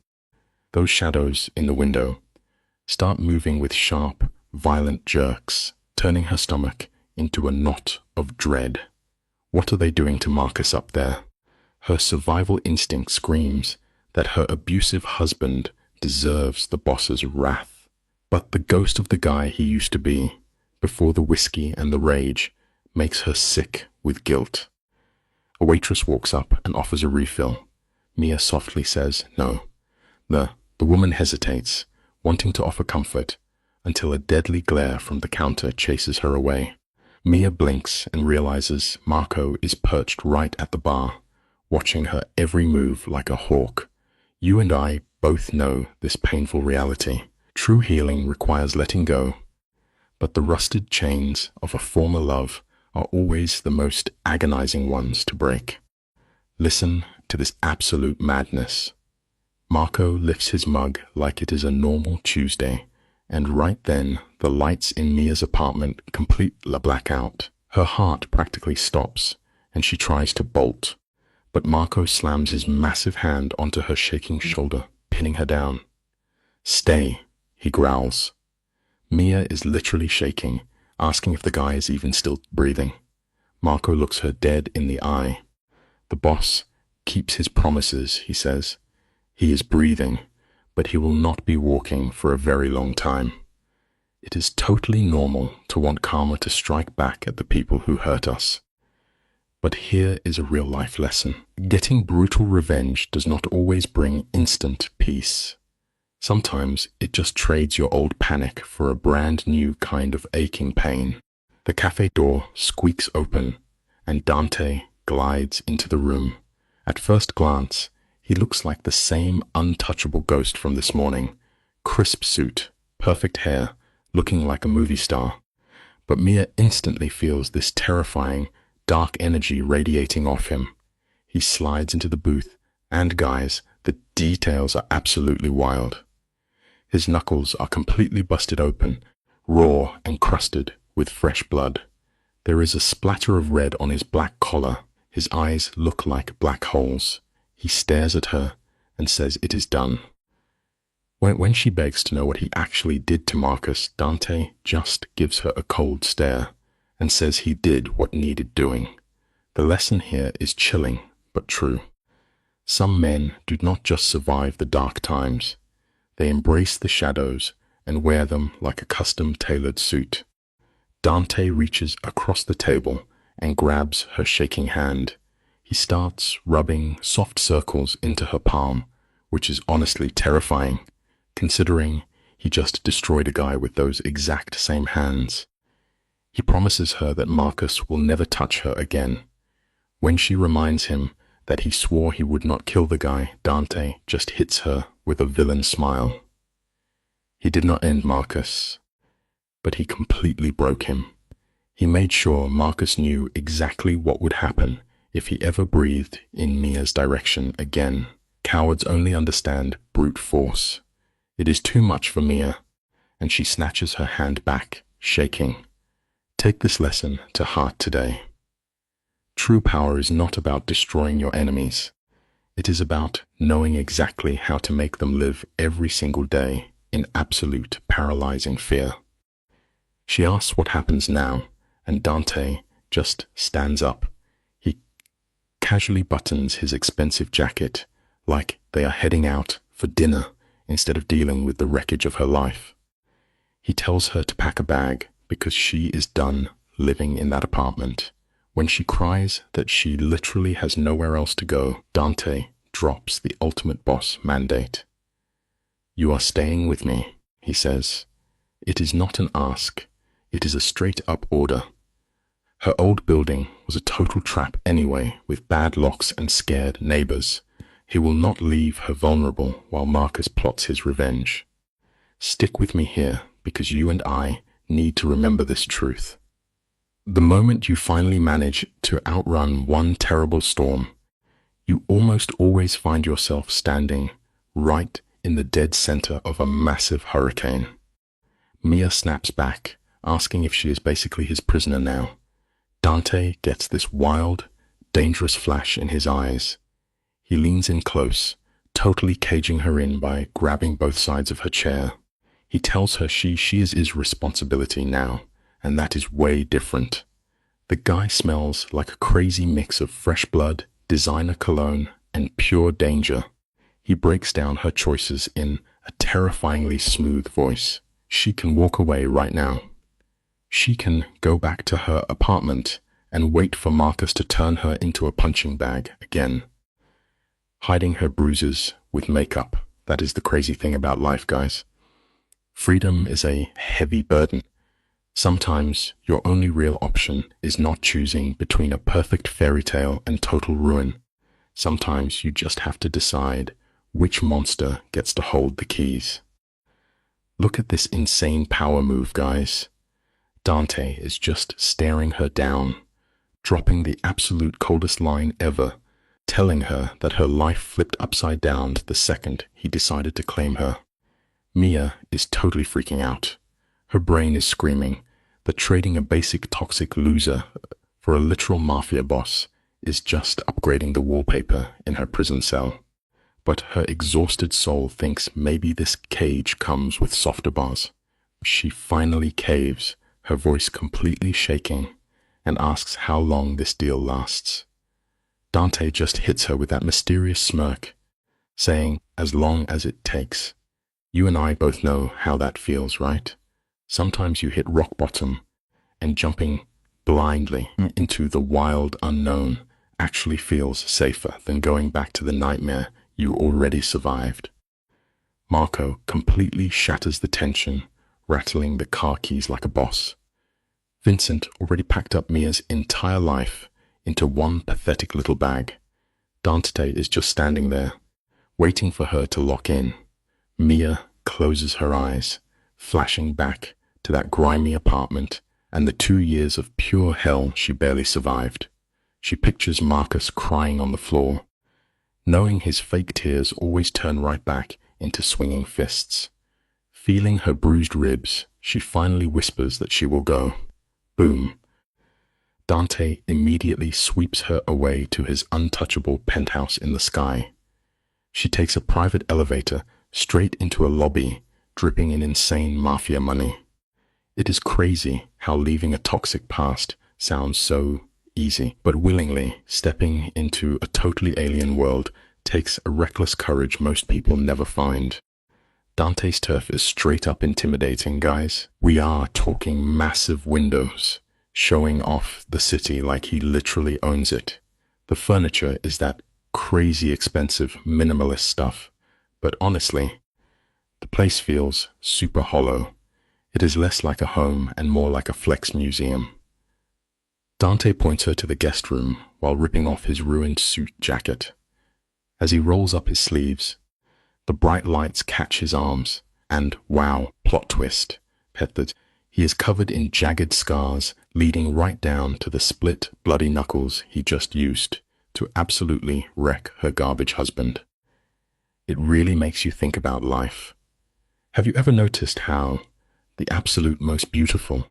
Those shadows in the window start moving with sharp, violent jerks, turning her stomach into a knot of dread. What are they doing to Marcus up there? Her survival instinct screams that her abusive husband deserves the boss's wrath. But the ghost of the guy he used to be, before the whiskey and the rage, makes her sick with guilt. A waitress walks up and offers a refill. Mia softly says no. The woman hesitates, wanting to offer comfort, until a deadly glare from the counter chases her away. Mia blinks and realizes Marco is perched right at the bar, watching her every move like a hawk. You and I both know this painful reality. True healing requires letting go, but the rusted chains of a former love are always the most agonizing ones to break. Listen to this absolute madness. Marco lifts his mug like it is a normal Tuesday, and right then the lights in Mia's apartment completely black out. Her heart practically stops, and she tries to bolt. But Marco slams his massive hand onto her shaking shoulder, pinning her down. "Stay," he growls. Mia is literally shaking, asking if the guy is even still breathing. Marco looks her dead in the eye. "The boss keeps his promises," he says. "He is breathing, but he will not be walking for a very long time." It is totally normal to want karma to strike back at the people who hurt us. But here is a real-life lesson. Getting brutal revenge does not always bring instant peace. Sometimes it just trades your old panic for a brand new kind of aching pain. The cafe door squeaks open, and Dante glides into the room. At first glance, he looks like the same untouchable ghost from this morning. Crisp suit, perfect hair, looking like a movie star. But Mia instantly feels this terrifying, dark energy radiating off him. He slides into the booth, and guys, the details are absolutely wild. His knuckles are completely busted open, raw and crusted with fresh blood. There is a splatter of red on his black collar. His eyes look like black holes. He stares at her and says it is done. When she begs to know what he actually did to Marcus, Dante just gives her a cold stare and says he did what needed doing. The lesson here is chilling but true. Some men do not just survive the dark times. They embrace the shadows and wear them like a custom-tailored suit. Dante reaches across the table and grabs her shaking hand. He starts rubbing soft circles into her palm, which is honestly terrifying, considering he just destroyed a guy with those exact same hands. He promises her that Marcus will never touch her again. When she reminds him that he swore he would not kill the guy, Dante just hits her with a villain smile. He did not end Marcus, but he completely broke him. He made sure Marcus knew exactly what would happen if he ever breathed in Mia's direction again. Cowards only understand brute force. It is too much for Mia, and she snatches her hand back, shaking. Take this lesson to heart today. True power is not about destroying your enemies. It is about knowing exactly how to make them live every single day in absolute paralyzing fear. She asks what happens now, and Dante just stands up. He casually buttons his expensive jacket like they are heading out for dinner instead of dealing with the wreckage of her life. He tells her to pack a bag because she is done living in that apartment. When she cries that she literally has nowhere else to go, Dante drops the ultimate boss mandate. "You are staying with me," he says. It is not an ask, it is a straight-up order. Her old building was a total trap anyway, with bad locks and scared neighbors. He will not leave her vulnerable while Marcus plots his revenge. Stick with me here, because you and I need to remember this truth. The moment you finally manage to outrun one terrible storm, you almost always find yourself standing right in the dead center of a massive hurricane. Mia snaps back, asking if she is basically his prisoner now. Dante gets this wild, dangerous flash in his eyes. He leans in close, totally caging her in by grabbing both sides of her chair. He tells her she is his responsibility now, and that is way different. The guy smells like a crazy mix of fresh blood, designer cologne, and pure danger. He breaks down her choices in a terrifyingly smooth voice. She can walk away right now. She can go back to her apartment and wait for Marcus to turn her into a punching bag again, hiding her bruises with makeup. That is the crazy thing about life, guys. Freedom is a heavy burden. Sometimes your only real option is not choosing between a perfect fairy tale and total ruin. Sometimes you just have to decide which monster gets to hold the keys. Look at this insane power move, guys. Dante is just staring her down, dropping the absolute coldest line ever, telling her that her life flipped upside down the second he decided to claim her. Mia is totally freaking out. Her brain is screaming that trading a basic toxic loser for a literal mafia boss is just upgrading the wallpaper in her prison cell. But her exhausted soul thinks maybe this cage comes with softer bars. She finally caves, her voice completely shaking, and asks how long this deal lasts. Dante just hits her with that mysterious smirk, saying, "As long as it takes." You and I both know how that feels, right? Sometimes you hit rock bottom, and jumping blindly into the wild unknown actually feels safer than going back to the nightmare you already survived. Marco completely shatters the tension, rattling the car keys like a boss. Vincent already packed up Mia's entire life into one pathetic little bag. Dante is just standing there, waiting for her to lock in. Mia closes her eyes, flashing back to that grimy apartment and the 2 years of pure hell she barely survived. She pictures Marcus crying on the floor, knowing his fake tears always turn right back into swinging fists. Feeling her bruised ribs, she finally whispers that she will go. Boom. Dante immediately sweeps her away to his untouchable penthouse in the sky. She takes a private elevator straight into a lobby dripping in insane mafia money. It is crazy how leaving a toxic past sounds so easy, but willingly stepping into a totally alien world takes a reckless courage most people never find. Dante's turf is straight up intimidating, guys. We are talking massive windows, showing off the city like he literally owns it. The furniture is that crazy expensive minimalist stuff, but honestly, the place feels super hollow. It is less like a home and more like a flex museum. Dante points her to the guest room while ripping off his ruined suit jacket. As he rolls up his sleeves, the bright lights catch his arms, and wow, plot twist, that he is covered in jagged scars leading right down to the split, bloody knuckles he just used to absolutely wreck her garbage husband. It really makes you think about life. Have you ever noticed how the absolute most beautiful,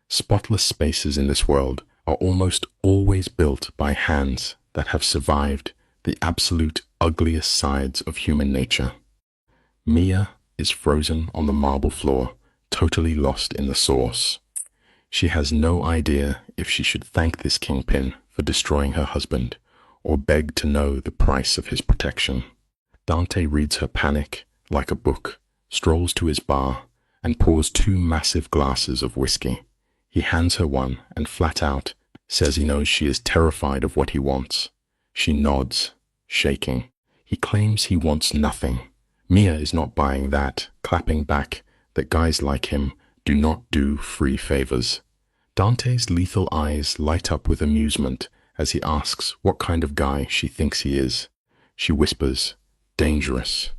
spotless spaces in this world are almost always built by hands that have survived the absolute ugliest sides of human nature? Mia is frozen on the marble floor, totally lost in the sauce. She has no idea if she should thank this kingpin for destroying her husband or beg to know the price of his protection. Dante reads her panic like a book, strolls to his bar, and pours 2 massive glasses of whiskey. He hands her one and flat out says he knows she is terrified of what he wants. She nods, shaking. He claims he wants nothing. Mia is not buying that, clapping back that guys like him do not do free favors. Dante's lethal eyes light up with amusement as he asks what kind of guy she thinks he is. She whispers, "Dangerous."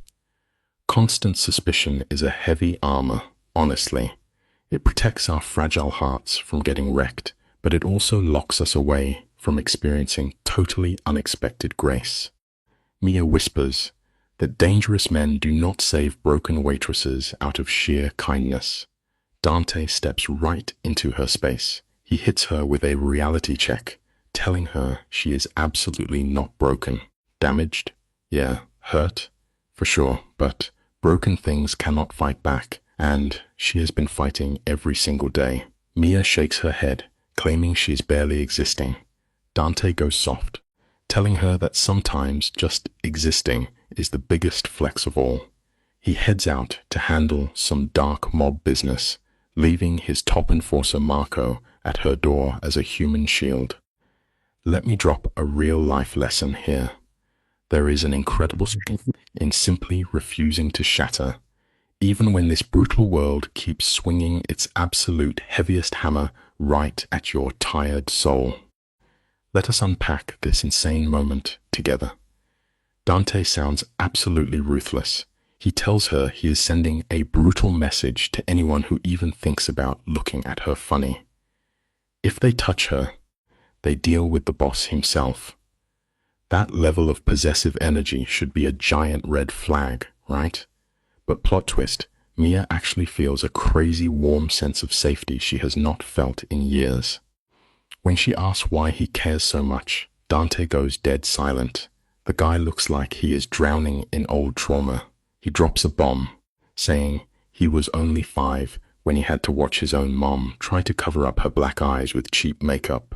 Constant suspicion is a heavy armor, honestly. It protects our fragile hearts from getting wrecked, but it also locks us away from experiencing totally unexpected grace. Mia whispers that dangerous men do not save broken waitresses out of sheer kindness. Dante steps right into her space. He hits her with a reality check, telling her she is absolutely not broken. Damaged? Yeah. Hurt? For sure, but broken things cannot fight back, and she has been fighting every single day. Mia shakes her head, claiming she is barely existing. Dante goes soft, telling her that sometimes just existing is the biggest flex of all. He heads out to handle some dark mob business, leaving his top enforcer Marco at her door as a human shield. Let me drop a real-life lesson here. There is an incredible strength in simply refusing to shatter, even when this brutal world keeps swinging its absolute heaviest hammer right at your tired soul. Let us unpack this insane moment together. Dante sounds absolutely ruthless. He tells her he is sending a brutal message to anyone who even thinks about looking at her funny. If they touch her, they deal with the boss himself. That level of possessive energy should be a giant red flag, right? But plot twist, Mia actually feels a crazy warm sense of safety she has not felt in years. When she asks why he cares so much, Dante goes dead silent. The guy looks like he is drowning in old trauma. He drops a bomb, saying he was only 5 when he had to watch his own mom try to cover up her black eyes with cheap makeup.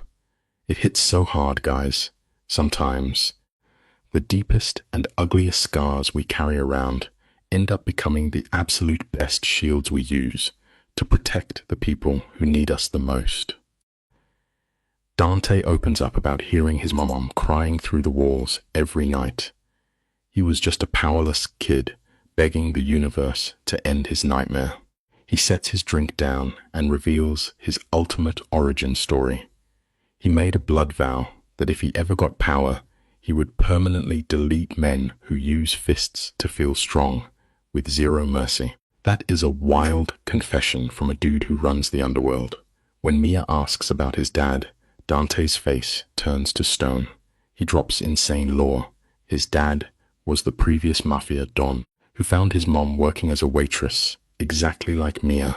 It hits so hard, guys. Sometimes, the deepest and ugliest scars we carry around end up becoming the absolute best shields we use to protect the people who need us the most. Dante opens up about hearing his mom crying through the walls every night. He was just a powerless kid begging the universe to end his nightmare. He sets his drink down and reveals his ultimate origin story. He made a blood vow that if he ever got power, he would permanently delete men who use fists to feel strong, with zero mercy. That is a wild confession from a dude who runs the underworld. When Mia asks about his dad, Dante's face turns to stone. He drops insane lore. His dad was the previous Mafia Don, who found his mom working as a waitress, exactly like Mia.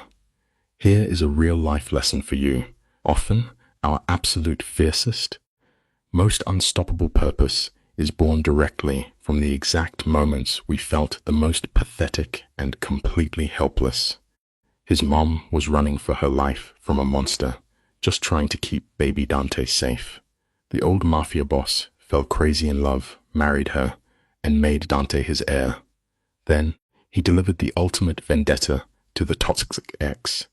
Here is a real-life lesson for you. Often, our absolute fiercest, most unstoppable purpose is born directly from the exact moments we felt the most pathetic and completely helpless. His mom was running for her life from a monster, just trying to keep baby Dante safe. The old Mafia boss fell crazy in love, married her, and made Dante his heir. Then, he delivered the ultimate vendetta to the toxic ex.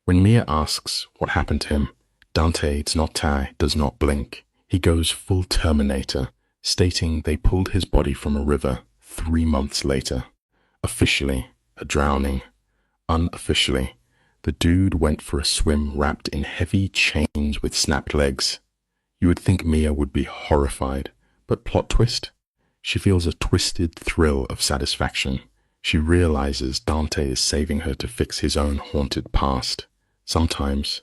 When Mia asks what happened to him, Dante does not blink. He goes full Terminator, stating they pulled his body from a river 3 months later. Officially, a drowning. Unofficially, the dude went for a swim wrapped in heavy chains with snapped legs. You would think Mia would be horrified, but plot twist? She feels a twisted thrill of satisfaction. She realizes Dante is saving her to fix his own haunted past. Sometimes,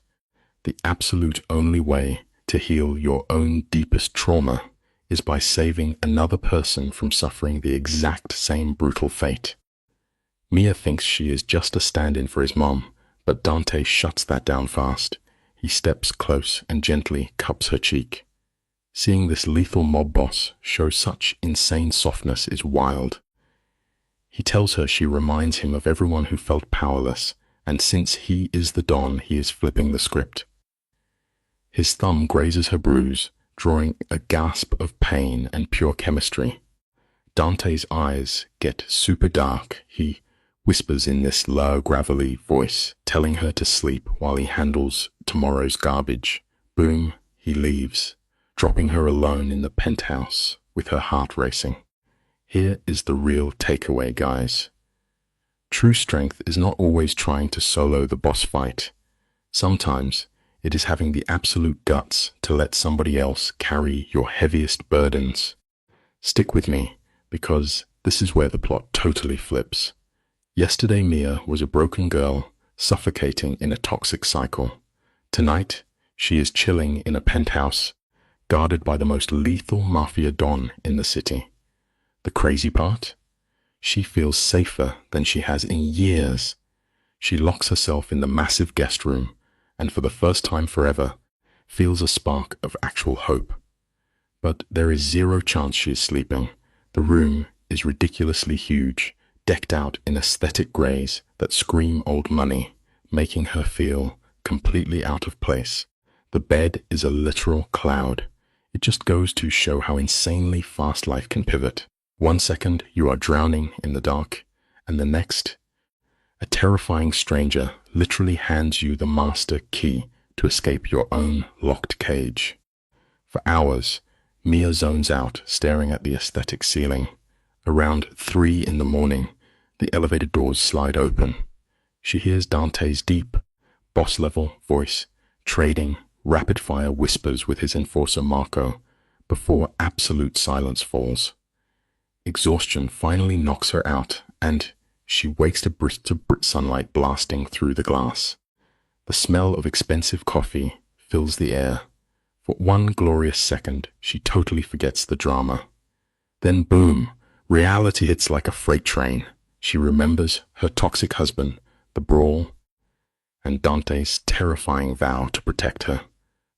the absolute only way to heal your own deepest trauma is by saving another person from suffering the exact same brutal fate. Mia thinks she is just a stand-in for his mom, but Dante shuts that down fast. He steps close and gently cups her cheek. Seeing this lethal mob boss show such insane softness is wild. He tells her she reminds him of everyone who felt powerless, and since he is the Don, he is flipping the script. His thumb grazes her bruise, drawing a gasp of pain and pure chemistry. Dante's eyes get super dark. He whispers in this low, gravelly voice, telling her to sleep while he handles tomorrow's garbage. Boom, he leaves, dropping her alone in the penthouse with her heart racing. Here is the real takeaway, guys. True strength is not always trying to solo the boss fight. Sometimes, it is having the absolute guts to let somebody else carry your heaviest burdens. Stick with me, because this is where the plot totally flips. Yesterday, Mia was a broken girl, suffocating in a toxic cycle. Tonight, she is chilling in a penthouse, guarded by the most lethal Mafia Don in the city. The crazy part? She feels safer than she has in years. She locks herself in the massive guest room, and for the first time forever, feels a spark of actual hope. But there is zero chance she is sleeping. The room is ridiculously huge, decked out in aesthetic greys that scream old money, making her feel completely out of place. The bed is a literal cloud. It just goes to show how insanely fast life can pivot. 1 second, you are drowning in the dark, and the next, a terrifying stranger literally hands you the master key to escape your own locked cage. For hours, Mia zones out, staring at the aesthetic ceiling. Around 3 in the morning, the elevator doors slide open. She hears Dante's deep, boss-level voice, trading rapid-fire whispers with his enforcer Marco, before absolute silence falls. Exhaustion finally knocks her out, and she wakes to brisk sunlight blasting through the glass. The smell of expensive coffee fills the air. For one glorious second, she totally forgets the drama. Then boom, reality hits like a freight train. She remembers her toxic husband, the brawl, and Dante's terrifying vow to protect her.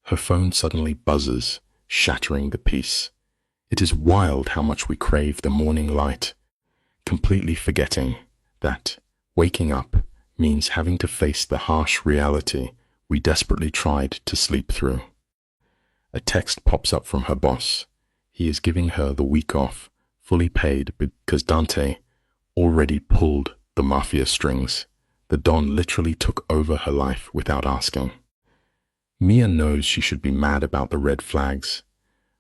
Her phone suddenly buzzes, shattering the peace. It is wild how much we crave the morning light, completely forgetting that waking up means having to face the harsh reality we desperately tried to sleep through. A text pops up from her boss. He is giving her the week off, fully paid, because Dante already pulled the Mafia strings. The Don literally took over her life without asking. Mia knows she should be mad about the red flags,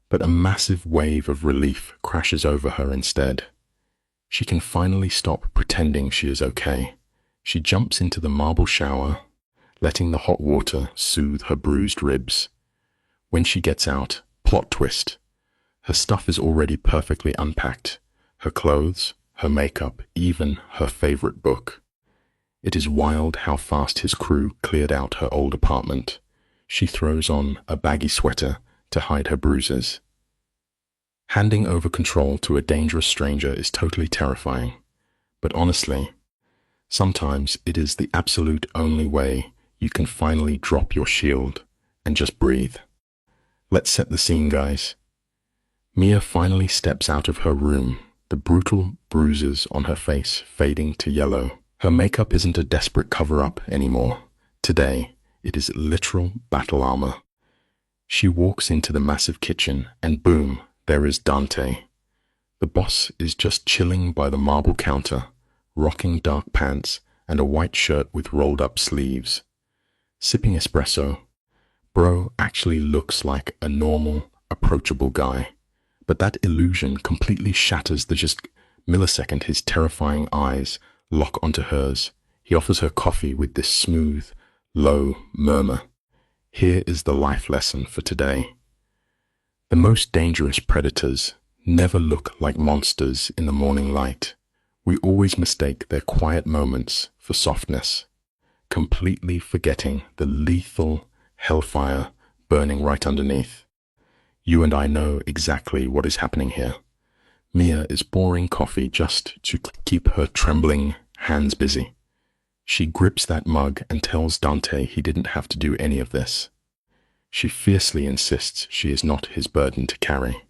but a massive wave of relief crashes over her instead. She can finally stop pretending she is okay. She jumps into the marble shower, letting the hot water soothe her bruised ribs. When she gets out, plot twist. Her stuff is already perfectly unpacked. Her clothes, her makeup, even her favorite book. It is wild how fast his crew cleared out her old apartment. She throws on a baggy sweater to hide her bruises. Handing over control to a dangerous stranger is totally terrifying. But honestly, sometimes it is the absolute only way you can finally drop your shield and just breathe. Let's set the scene, guys. Mia finally steps out of her room, the brutal bruises on her face fading to yellow. Her makeup isn't a desperate cover-up anymore. Today, it is literal battle armor. She walks into the massive kitchen, and boom, there is Dante. The boss is just chilling by the marble counter, rocking dark pants and a white shirt with rolled-up sleeves. Sipping espresso. Bro actually looks like a normal, approachable guy. But that illusion completely shatters the just millisecond his terrifying eyes lock onto hers. He offers her coffee with this smooth, low murmur. Here is the life lesson for today. The most dangerous predators never look like monsters in the morning light. We always mistake their quiet moments for softness, completely forgetting the lethal hellfire burning right underneath. You and I know exactly what is happening here. Mia is pouring coffee just to keep her trembling hands busy. She grips that mug and tells Dante he didn't have to do any of this. She fiercely insists she is not his burden to carry.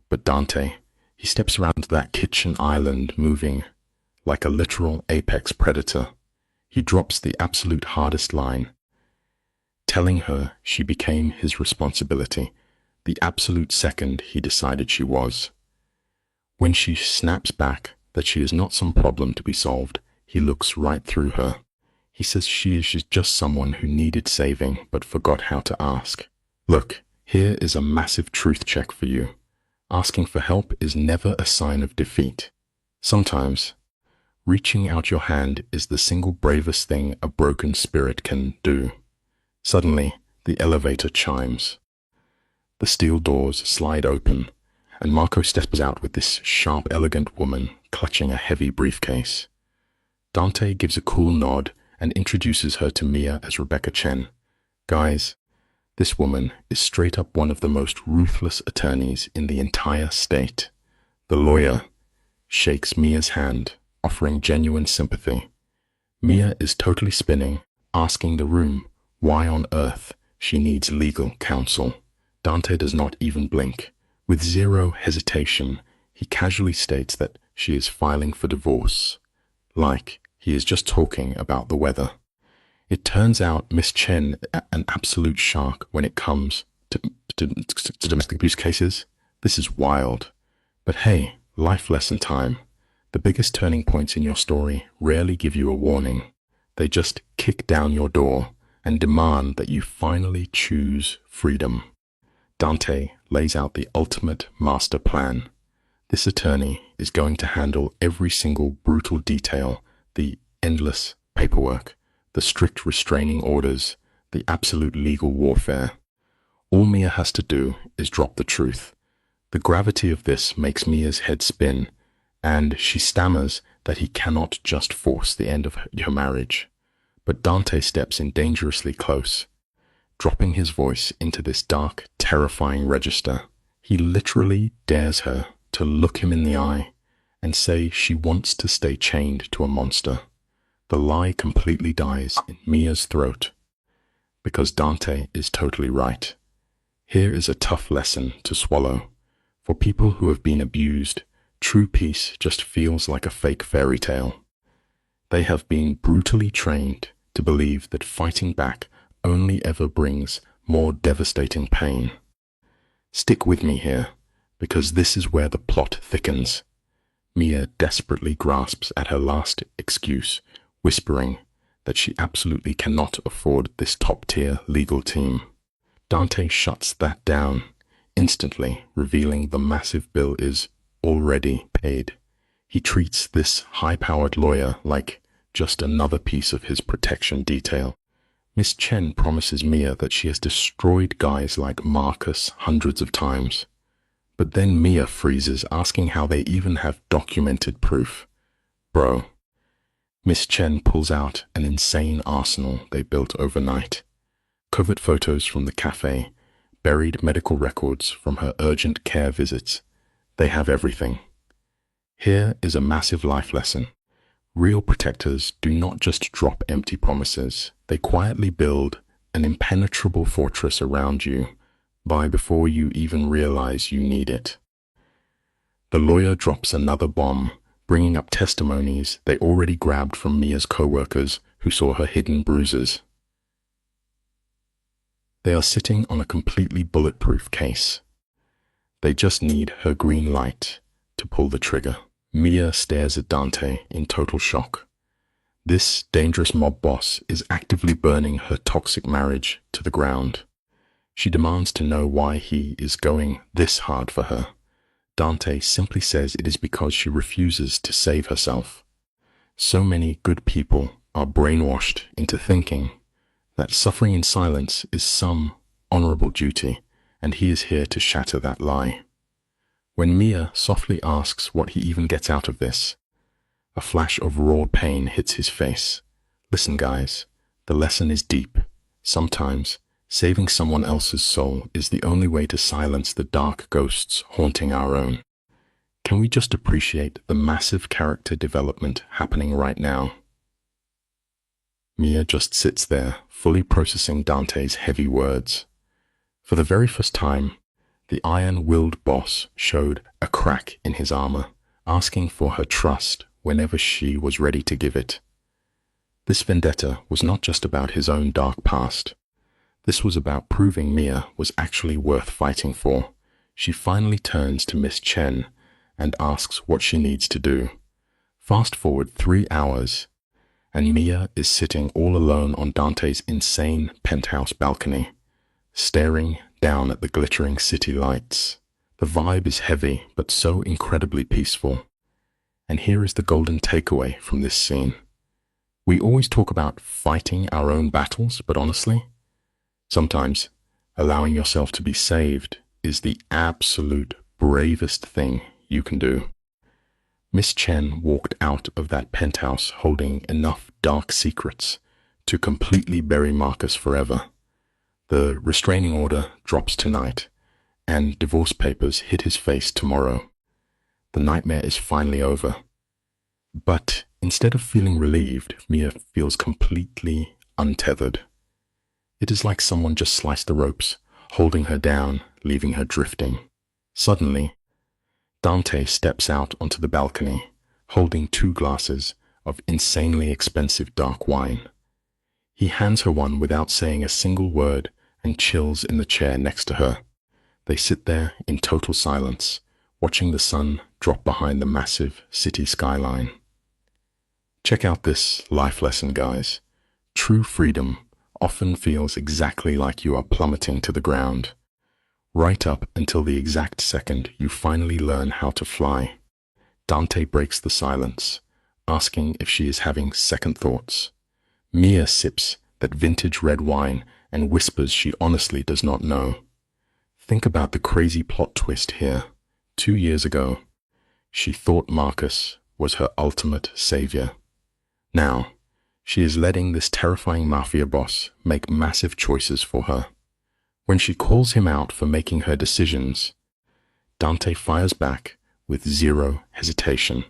But Dante, he steps around that kitchen island moving like a literal apex predator. He drops the absolute hardest line, telling her she became his responsibility the absolute second he decided she was. When she snaps back that she is not some problem to be solved, he looks right through her. He says she is just someone who needed saving but forgot how to ask. Look, here is a massive truth check for you. Asking for help is never a sign of defeat. Sometimes, reaching out your hand is the single bravest thing a broken spirit can do. Suddenly, the elevator chimes. The steel doors slide open, and Marco steps out with this sharp, elegant woman clutching a heavy briefcase. Dante gives a cool nod and introduces her to Mia as Rebecca Chen. Guys, this woman is straight up one of the most ruthless attorneys in the entire state. The lawyer shakes Mia's hand, offering genuine sympathy. Mia is totally spinning, asking the room why on earth she needs legal counsel. Dante does not even blink. With zero hesitation, he casually states that she is filing for divorce, like he is just talking about the weather. It turns out Miss Chen is an absolute shark when it comes to domestic abuse cases. This is wild. But hey, life lesson time. The biggest turning points in your story rarely give you a warning. They just kick down your door and demand that you finally choose freedom. Dante lays out the ultimate master plan. This attorney is going to handle every single brutal detail, the endless paperwork, the strict restraining orders, the absolute legal warfare. All Mia has to do is drop the truth. The gravity of this makes Mia's head spin, and she stammers that he cannot just force the end of her marriage. But Dante steps in dangerously close, dropping his voice into this dark, terrifying register. He literally dares her to look him in the eye and say she wants to stay chained to a monster. The lie completely dies in Mia's throat, because Dante is totally right. Here is a tough lesson to swallow. For people who have been abused, true peace just feels like a fake fairy tale. They have been brutally trained to believe that fighting back only ever brings more devastating pain. Stick with me here, because this is where the plot thickens. Mia desperately grasps at her last excuse, whispering that she absolutely cannot afford this top-tier legal team. Dante shuts that down, instantly revealing the massive bill is already paid. He treats this high-powered lawyer like just another piece of his protection detail. Miss Chen promises Mia that she has destroyed guys like Marcus hundreds of times. But then Mia freezes, asking how they even have documented proof. Bro. Miss Chen pulls out an insane arsenal they built overnight. Covert photos from the cafe, buried medical records from her urgent care visits. They have everything. Here is a massive life lesson. Real protectors do not just drop empty promises. They quietly build an impenetrable fortress around you before you even realize you need it. The lawyer drops another bomb, bringing up testimonies they already grabbed from Mia's co-workers who saw her hidden bruises. They are sitting on a completely bulletproof case. They just need her green light to pull the trigger. Mia stares at Dante in total shock. This dangerous mob boss is actively burning her toxic marriage to the ground. She demands to know why he is going this hard for her. Dante simply says it is because she refuses to save herself. So many good people are brainwashed into thinking that suffering in silence is some honorable duty, and he is here to shatter that lie. When Mia softly asks what he even gets out of this, a flash of raw pain hits his face. Listen, guys, the lesson is deep. Sometimes, saving someone else's soul is the only way to silence the dark ghosts haunting our own. Can we just appreciate the massive character development happening right now? Mia just sits there, fully processing Dante's heavy words. For the very first time, the iron-willed boss showed a crack in his armor, asking for her trust whenever she was ready to give it. This vendetta was not just about his own dark past. This was about proving Mia was actually worth fighting for. She finally turns to Miss Chen and asks what she needs to do. Fast forward 3 hours, and Mia is sitting all alone on Dante's insane penthouse balcony, staring down at the glittering city lights. The vibe is heavy, but so incredibly peaceful. And here is the golden takeaway from this scene. We always talk about fighting our own battles, but honestly, sometimes allowing yourself to be saved is the absolute bravest thing you can do. Miss Chen walked out of that penthouse holding enough dark secrets to completely bury Marcus forever. The restraining order drops tonight, and divorce papers hit his face tomorrow. The nightmare is finally over. But instead of feeling relieved, Mia feels completely untethered. It is like someone just sliced the ropes, holding her down, leaving her drifting. Suddenly, Dante steps out onto the balcony, holding 2 glasses of insanely expensive dark wine. He hands her one without saying a single word and chills in the chair next to her. They sit there in total silence, watching the sun drop behind the massive city skyline. Check out this life lesson, guys. True freedom often feels exactly like you are plummeting to the ground, right up until the exact second you finally learn how to fly. Dante breaks the silence, asking if she is having second thoughts. Mia sips that vintage red wine and whispers she honestly does not know. Think about the crazy plot twist here. 2 years ago, she thought Marcus was her ultimate savior. Now, she is letting this terrifying mafia boss make massive choices for her. When she calls him out for making her decisions, Dante fires back with zero hesitation.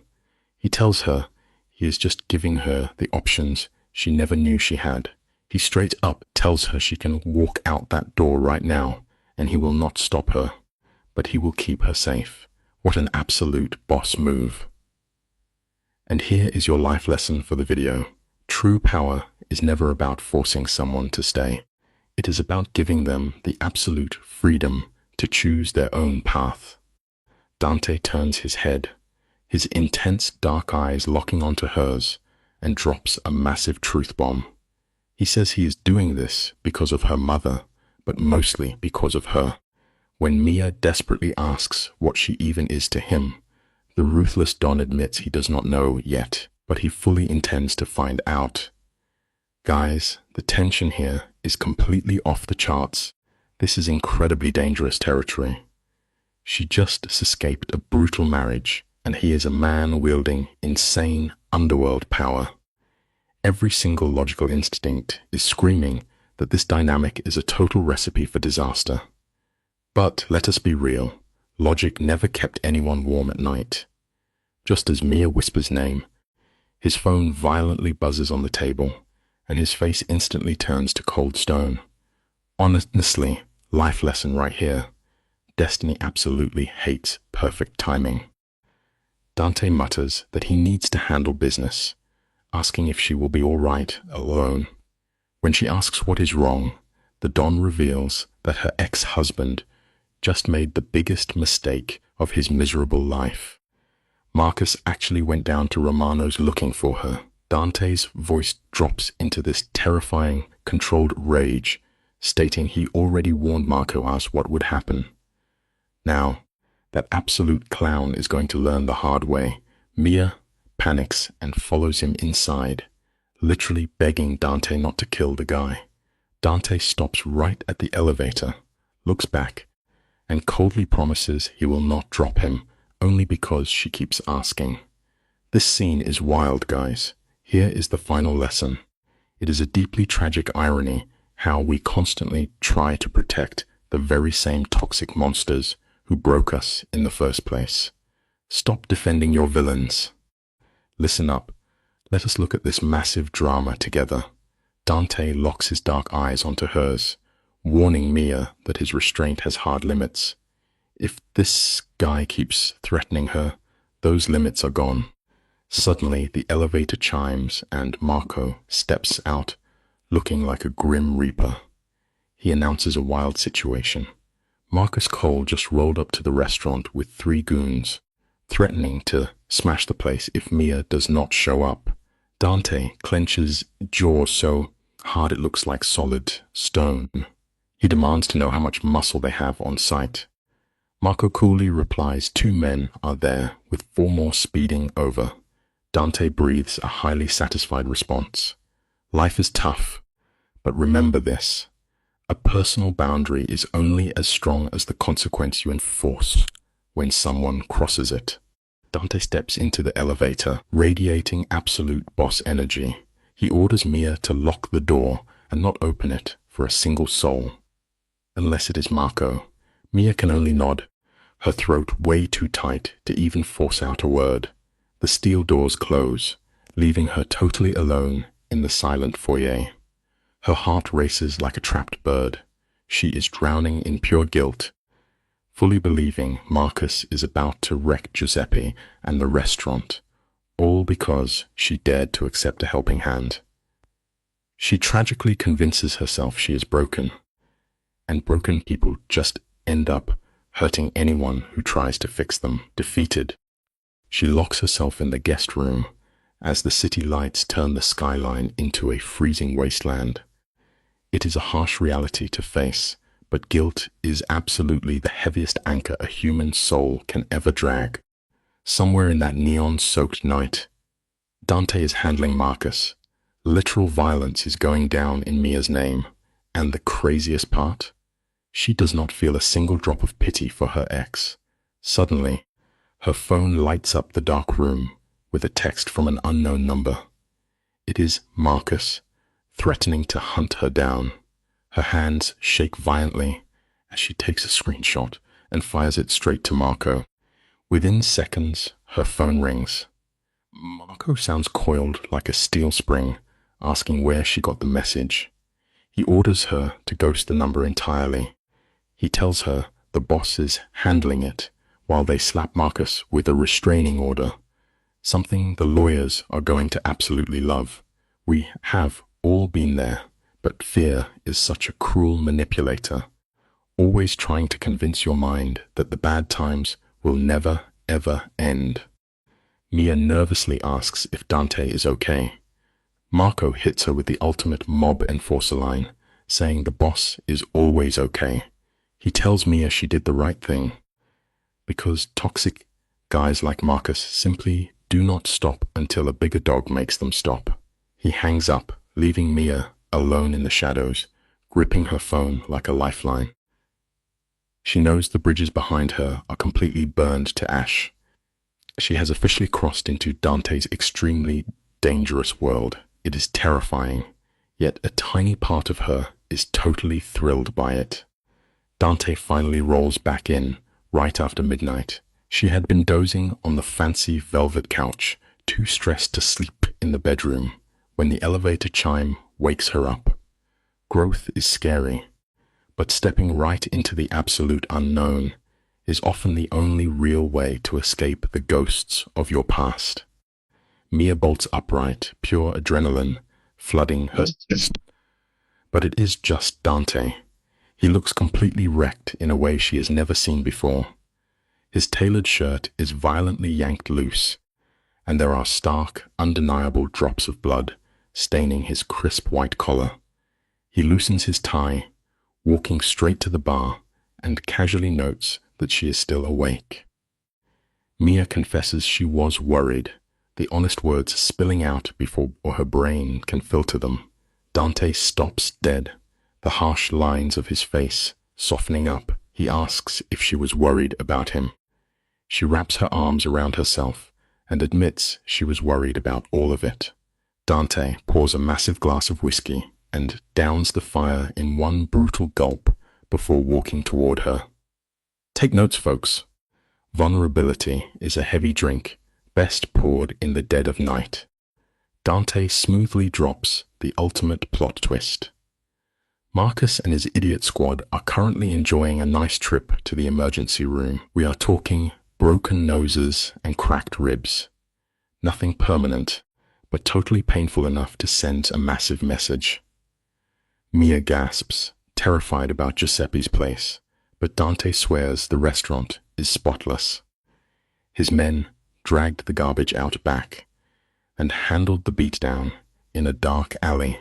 He tells her he is just giving her the options she never knew she had. He straight up tells her she can walk out that door right now, and he will not stop her, but he will keep her safe. What an absolute boss move. And here is your life lesson for the video. True power is never about forcing someone to stay. It is about giving them the absolute freedom to choose their own path. Dante turns his head, his intense dark eyes locking onto hers, and drops a massive truth bomb. He says he is doing this because of her mother, but mostly because of her. When Mia desperately asks what she even is to him, the ruthless Don admits he does not know yet, but he fully intends to find out. Guys, the tension here is completely off the charts. This is incredibly dangerous territory. She just escaped a brutal marriage, and he is a man wielding insane underworld power. Every single logical instinct is screaming that this dynamic is a total recipe for disaster. But let us be real, logic never kept anyone warm at night. Just as Mia whispers name, his phone violently buzzes on the table, and his face instantly turns to cold stone. Honestly, life lesson right here. Destiny absolutely hates perfect timing. Dante mutters that he needs to handle business, asking if she will be all right alone. When she asks what is wrong, the Don reveals that her ex-husband just made the biggest mistake of his miserable life. Marcus actually went down to Romano's looking for her. Dante's voice drops into this terrifying, controlled rage, stating he already warned Marco as what would happen. Now, that absolute clown is going to learn the hard way. Mia panics and follows him inside, literally begging Dante not to kill the guy. Dante stops right at the elevator, looks back, and coldly promises he will not drop him, only because she keeps asking. This scene is wild, guys. Here is the final lesson. It is a deeply tragic irony how we constantly try to protect the very same toxic monsters who broke us in the first place. Stop defending your villains. Listen up. Let us look at this massive drama together. Dante locks his dark eyes onto hers, warning Mia that his restraint has hard limits. If this guy keeps threatening her, those limits are gone. Suddenly, the elevator chimes and Marco steps out, looking like a grim reaper. He announces a wild situation. Marcus Cole just rolled up to the restaurant with 3 goons, threatening to smash the place if Mia does not show up. Dante clenches jaws so hard it looks like solid stone. He demands to know how much muscle they have on site. Marco coolly replies 2 men are there with 4 more speeding over. Dante breathes a highly satisfied response. Life is tough, but remember this. A personal boundary is only as strong as the consequence you enforce when someone crosses it. Dante steps into the elevator, radiating absolute boss energy. He orders Mia to lock the door and not open it for a single soul. Unless it is Marco. Mia can only nod, her throat way too tight to even force out a word. The steel doors close, leaving her totally alone in the silent foyer. Her heart races like a trapped bird. She is drowning in pure guilt, fully believing Marcus is about to wreck Giuseppe and the restaurant, all because she dared to accept a helping hand. She tragically convinces herself she is broken, and broken people just end up hurting anyone who tries to fix them. Defeated, she locks herself in the guest room as the city lights turn the skyline into a freezing wasteland. It is a harsh reality to face, but guilt is absolutely the heaviest anchor a human soul can ever drag. Somewhere in that neon-soaked night, Dante is handling Marcus. Literal violence is going down in Mia's name, and the craziest part? She does not feel a single drop of pity for her ex. Suddenly, her phone lights up the dark room with a text from an unknown number. It is Marcus, threatening to hunt her down. Her hands shake violently as she takes a screenshot and fires it straight to Marco. Within seconds, her phone rings. Marco sounds coiled like a steel spring, asking where she got the message. He orders her to ghost the number entirely. He tells her the boss is handling it while they slap Marcus with a restraining order, something the lawyers are going to absolutely love. We have all been there, but fear is such a cruel manipulator, always trying to convince your mind that the bad times will never, ever end. Mia nervously asks if Dante is okay. Marco hits her with the ultimate mob enforcer line, saying the boss is always okay. He tells Mia she did the right thing, because toxic guys like Marcus simply do not stop until a bigger dog makes them stop. He hangs up, leaving Mia alone in the shadows, gripping her phone like a lifeline. She knows the bridges behind her are completely burned to ash. She has officially crossed into Dante's extremely dangerous world. It is terrifying, yet a tiny part of her is totally thrilled by it. Dante finally rolls back in right after midnight. She had been dozing on the fancy velvet couch, too stressed to sleep in the bedroom, when the elevator chime wakes her up. Growth is scary, but stepping right into the absolute unknown is often the only real way to escape the ghosts of your past. Mia bolts upright, pure adrenaline flooding her chest. But it is just Dante. He looks completely wrecked in a way she has never seen before. His tailored shirt is violently yanked loose, and there are stark, undeniable drops of blood staining his crisp white collar. He loosens his tie, walking straight to the bar, and casually notes that she is still awake. Mia confesses she was worried, the honest words spilling out before her brain can filter them. Dante stops dead, the harsh lines of his face softening up. He asks if she was worried about him. She wraps her arms around herself and admits she was worried about all of it. Dante pours a massive glass of whiskey and downs the fire in one brutal gulp before walking toward her. Take notes, folks. Vulnerability is a heavy drink, best poured in the dead of night. Dante smoothly drops the ultimate plot twist. Marcus and his idiot squad are currently enjoying a nice trip to the emergency room. We are talking broken noses and cracked ribs. Nothing permanent, but totally painful enough to send a massive message. Mia gasps, terrified about Giuseppe's place, but Dante swears the restaurant is spotless. His men dragged the garbage out back and handled the beatdown in a dark alley.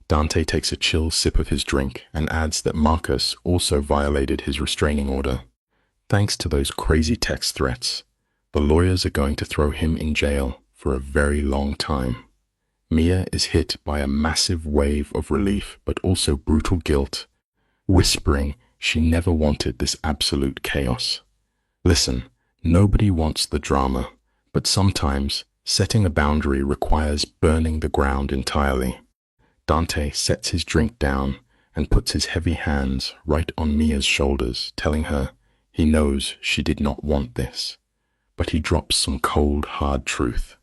Dante takes a chill sip of his drink and adds that Marcus also violated his restraining order. Thanks to those crazy text threats, the lawyers are going to throw him in jail for a very long time. Mia is hit by a massive wave of relief but also brutal guilt, whispering she never wanted this absolute chaos. Listen, nobody wants the drama, but sometimes setting a boundary requires burning the ground entirely. Dante sets his drink down and puts his heavy hands right on Mia's shoulders, telling her he knows she did not want this. But he drops some cold, hard truth.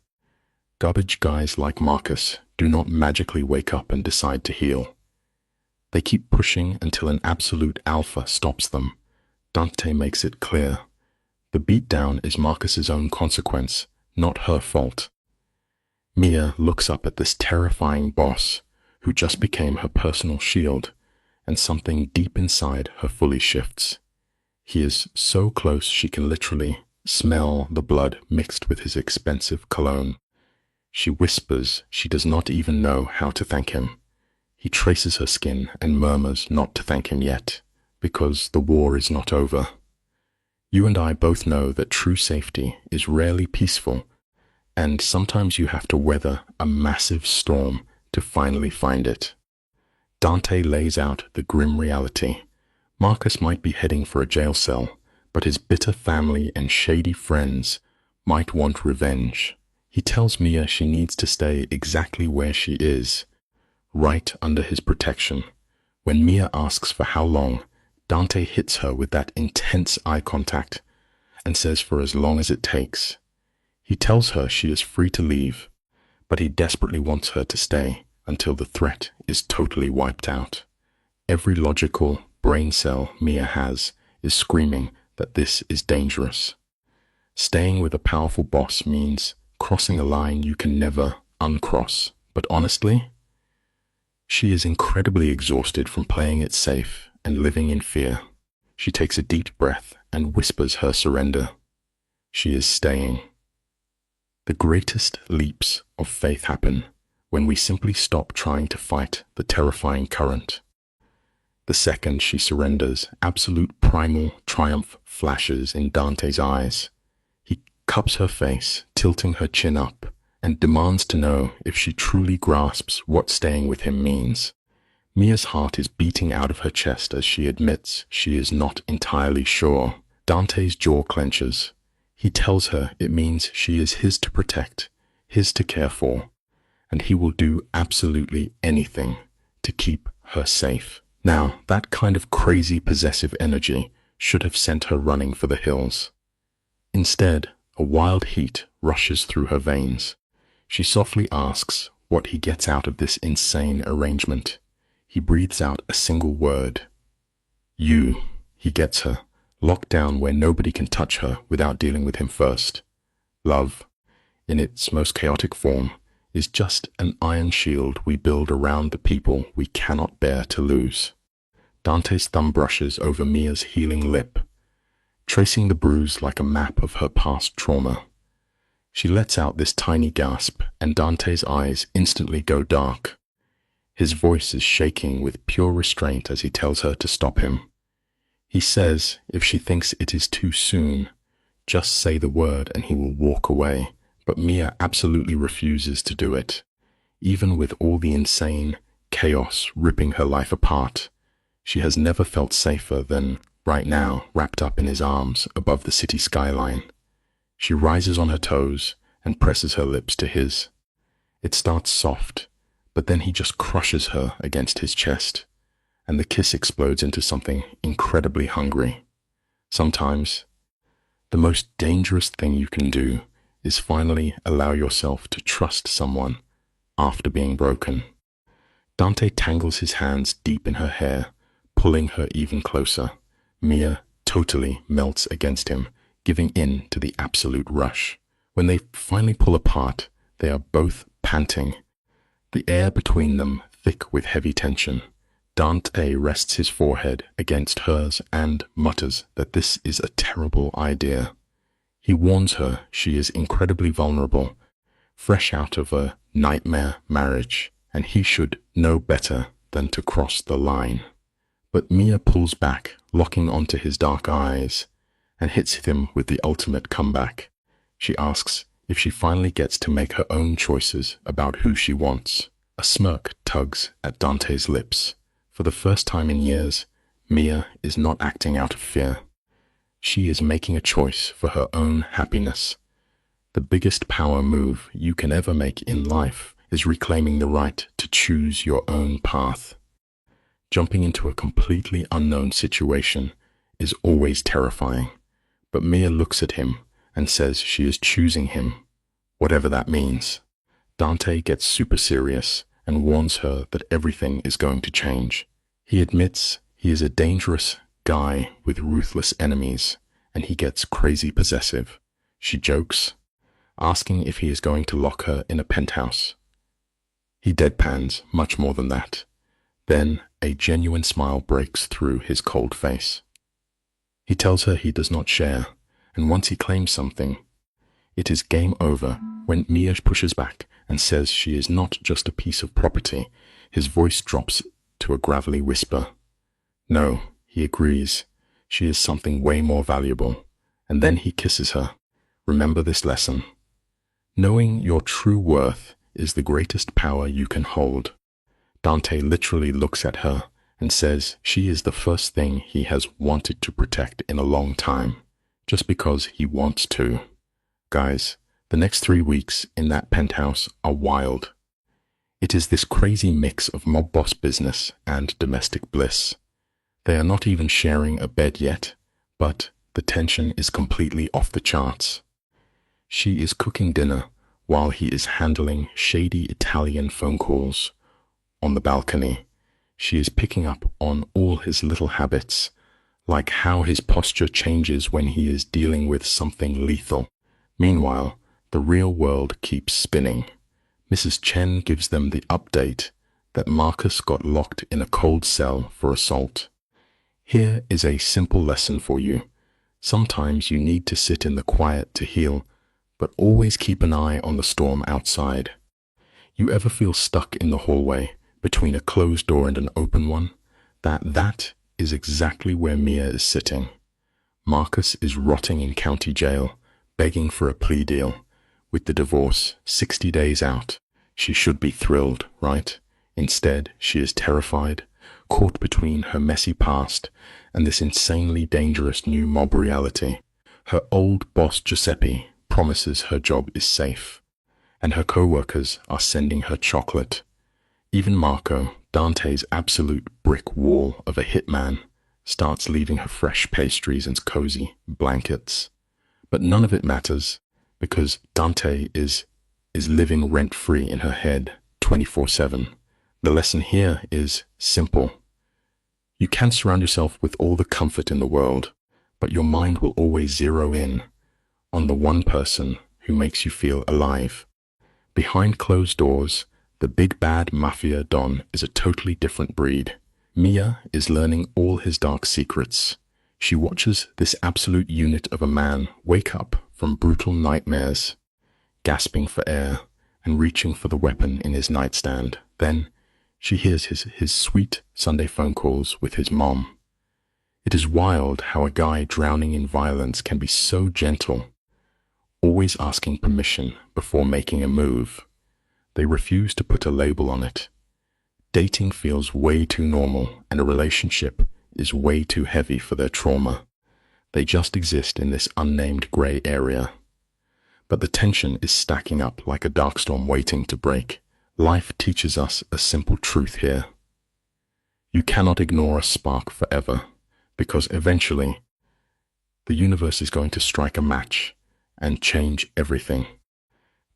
Garbage guys like Marcus do not magically wake up and decide to heal. They keep pushing until an absolute alpha stops them. Dante makes it clear. The beatdown is Marcus's own consequence, not her fault. Mia looks up at this terrifying boss, who just became her personal shield, and something deep inside her fully shifts. He is so close she can literally smell the blood mixed with his expensive cologne. She whispers she does not even know how to thank him. He traces her skin and murmurs not to thank him yet, because the war is not over. You and I both know that true safety is rarely peaceful, and sometimes you have to weather a massive storm to finally find it. Dante lays out the grim reality. Marcus might be heading for a jail cell, but his bitter family and shady friends might want revenge. He tells Mia she needs to stay exactly where she is, right under his protection. When Mia asks for how long, Dante hits her with that intense eye contact and says for as long as it takes. He tells her she is free to leave, but he desperately wants her to stay until the threat is totally wiped out. Every logical brain cell Mia has is screaming that this is dangerous. Staying with a powerful boss means crossing a line you can never uncross, but honestly, she is incredibly exhausted from playing it safe and living in fear. She takes a deep breath and whispers her surrender. She is staying. The greatest leaps of faith happen when we simply stop trying to fight the terrifying current. The second she surrenders, absolute primal triumph flashes in Dante's eyes. He cups her face, tilting her chin up, and demands to know if she truly grasps what staying with him means. Mia's heart is beating out of her chest as she admits she is not entirely sure. Dante's jaw clenches. He tells her it means she is his to protect, his to care for, and he will do absolutely anything to keep her safe. Now, that kind of crazy possessive energy should have sent her running for the hills. Instead, a wild heat rushes through her veins. She softly asks what he gets out of this insane arrangement. He breathes out a single word. You. He gets her, locked down where nobody can touch her without dealing with him first. Love, in its most chaotic form, is just an iron shield we build around the people we cannot bear to lose. Dante's thumb brushes over Mia's healing lip, tracing the bruise like a map of her past trauma. She lets out this tiny gasp, and Dante's eyes instantly go dark. His voice is shaking with pure restraint as he tells her to stop him. He says if she thinks it is too soon, just say the word and he will walk away. But Mia absolutely refuses to do it. Even with all the insane chaos ripping her life apart, she has never felt safer than right now, wrapped up in his arms above the city skyline. She rises on her toes and presses her lips to his. It starts soft, but then he just crushes her against his chest, and the kiss explodes into something incredibly hungry. Sometimes, the most dangerous thing you can do is finally allow yourself to trust someone after being broken. Dante tangles his hands deep in her hair, pulling her even closer. Mia totally melts against him, giving in to the absolute rush. When they finally pull apart, they are both panting, the air between them thick with heavy tension. Dante rests his forehead against hers and mutters that this is a terrible idea. He warns her she is incredibly vulnerable, fresh out of a nightmare marriage, and he should know better than to cross the line. But Mia pulls back, locking onto his dark eyes, and hits him with the ultimate comeback. She asks if she finally gets to make her own choices about who she wants. A smirk tugs at Dante's lips. For the first time in years, Mia is not acting out of fear. She is making a choice for her own happiness. The biggest power move you can ever make in life is reclaiming the right to choose your own path. Jumping into a completely unknown situation is always terrifying, but Mia looks at him and says she is choosing him, whatever that means. Dante gets super serious and warns her that everything is going to change. He admits he is a dangerous guy with ruthless enemies, and he gets crazy possessive. She jokes, asking if he is going to lock her in a penthouse. He deadpans much more than that. Then a genuine smile breaks through his cold face. He tells her he does not share, and once he claims something, it is game over when Mia pushes back and says she is not just a piece of property. His voice drops to a gravelly whisper. No, he agrees. She is something way more valuable. And then he kisses her. Remember this lesson. Knowing your true worth is the greatest power you can hold. Dante literally looks at her and says she is the first thing he has wanted to protect in a long time, just because he wants to. Guys, the next 3 weeks in that penthouse are wild. It is this crazy mix of mob boss business and domestic bliss. They are not even sharing a bed yet, but the tension is completely off the charts. She is cooking dinner while he is handling shady Italian phone calls. On the balcony, she is picking up on all his little habits, like how his posture changes when he is dealing with something lethal. Meanwhile, the real world keeps spinning. Mrs. Chen gives them the update that Marcus got locked in a cold cell for assault. Here is a simple lesson for you. Sometimes you need to sit in the quiet to heal, but always keep an eye on the storm outside. You ever feel stuck in the hallway between a closed door and an open one? That is exactly where Mia is sitting. Marcus is rotting in county jail, begging for a plea deal. With the divorce 60 days out, she should be thrilled, right? Instead, she is terrified, caught between her messy past and this insanely dangerous new mob reality. Her old boss Giuseppe promises her job is safe, and her co-workers are sending her chocolate. Even Marco, Dante's absolute brick wall of a hitman, starts leaving her fresh pastries and cozy blankets. But none of it matters, because Dante is living rent-free in her head 24/7. The lesson here is simple. You can surround yourself with all the comfort in the world, but your mind will always zero in on the one person who makes you feel alive. Behind closed doors, the big bad Mafia Don is a totally different breed. Mia is learning all his dark secrets. She watches this absolute unit of a man wake up from brutal nightmares, gasping for air and reaching for the weapon in his nightstand. Then she hears his sweet Sunday phone calls with his mom. It is wild how a guy drowning in violence can be so gentle, always asking permission before making a move. They refuse to put a label on it. Dating feels way too normal, and a relationship is way too heavy for their trauma. They just exist in this unnamed gray area. But the tension is stacking up like a dark storm waiting to break. Life teaches us a simple truth here. You cannot ignore a spark forever, because eventually the universe is going to strike a match and change everything.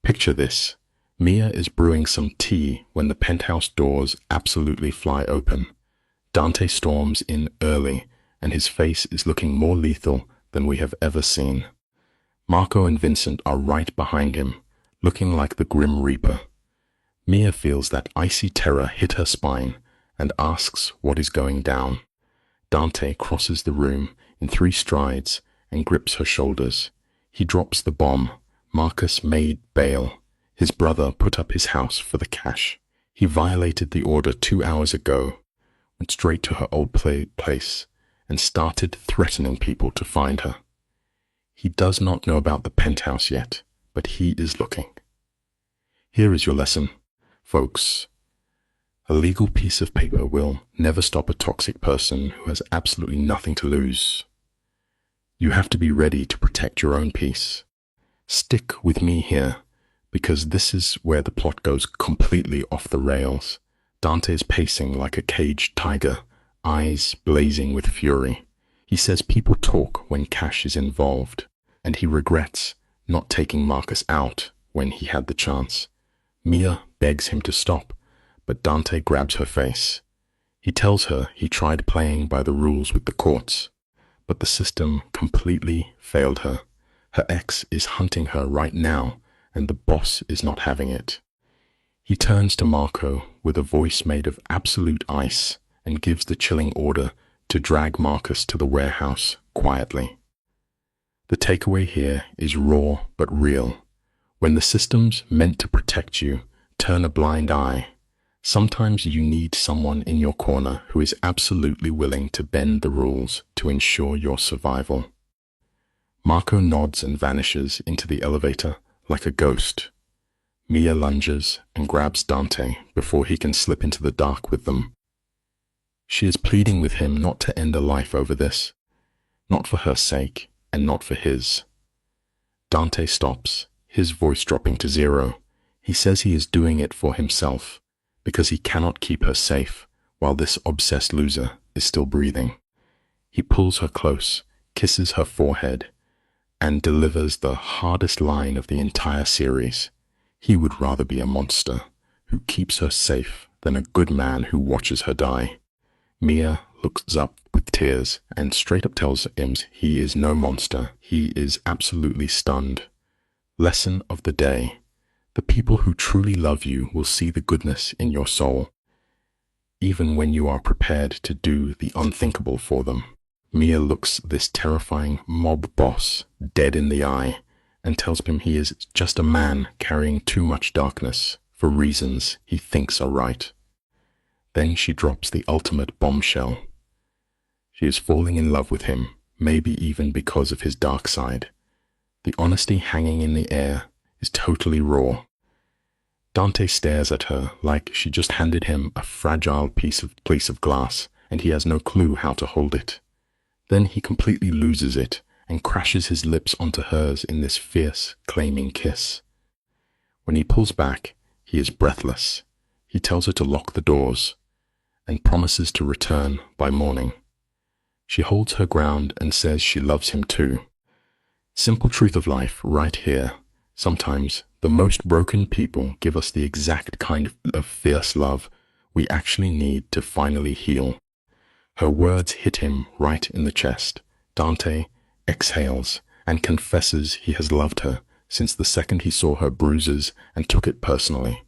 Picture this. Mia is brewing some tea when the penthouse doors absolutely fly open. Dante storms in early, and his face is looking more lethal than we have ever seen. Marco and Vincent are right behind him, looking like the Grim Reaper. Mia feels that icy terror hit her spine and asks what is going down. Dante crosses the room in 3 strides and grips her shoulders. He drops the bomb. Marcus made bail. His brother put up his house for the cash. He violated the order 2 hours ago, went straight to her old place, and started threatening people to find her. He does not know about the penthouse yet, but he is looking. Here is your lesson, folks. A legal piece of paper will never stop a toxic person who has absolutely nothing to lose. You have to be ready to protect your own peace. Stick with me here, because this is where the plot goes completely off the rails. Dante is pacing like a caged tiger, eyes blazing with fury. He says people talk when cash is involved, and he regrets not taking Marcus out when he had the chance. Mia begs him to stop, but Dante grabs her face. He tells her he tried playing by the rules with the courts, but the system completely failed her. Her ex is hunting her right now, and the boss is not having it. He turns to Marco with a voice made of absolute ice and gives the chilling order to drag Marcus to the warehouse quietly. The takeaway here is raw but real. When the systems meant to protect you turn a blind eye, sometimes you need someone in your corner who is absolutely willing to bend the rules to ensure your survival. Marco nods and vanishes into the elevator like a ghost. Mia lunges and grabs Dante before he can slip into the dark with them. She is pleading with him not to end a life over this, not for her sake and not for his. Dante stops, his voice dropping to zero. He says he is doing it for himself, because he cannot keep her safe while this obsessed loser is still breathing. He pulls her close, kisses her forehead, and delivers the hardest line of the entire series. He would rather be a monster who keeps her safe than a good man who watches her die. Mia looks up with tears and straight up tells him he is no monster. He is absolutely stunned. Lesson of the day. The people who truly love you will see the goodness in your soul, even when you are prepared to do the unthinkable for them. Mia looks this terrifying mob boss dead in the eye and tells him he is just a man carrying too much darkness for reasons he thinks are right. Then she drops the ultimate bombshell. She is falling in love with him, maybe even because of his dark side. The honesty hanging in the air is totally raw. Dante stares at her like she just handed him a fragile piece of glass and he has no clue how to hold it. Then he completely loses it and crashes his lips onto hers in this fierce, claiming kiss. When he pulls back, he is breathless. He tells her to lock the doors and promises to return by morning. She holds her ground and says she loves him too. Simple truth of life right here. Sometimes the most broken people give us the exact kind of fierce love we actually need to finally heal. Her words hit him right in the chest. Dante exhales and confesses he has loved her since the second he saw her bruises and took it personally.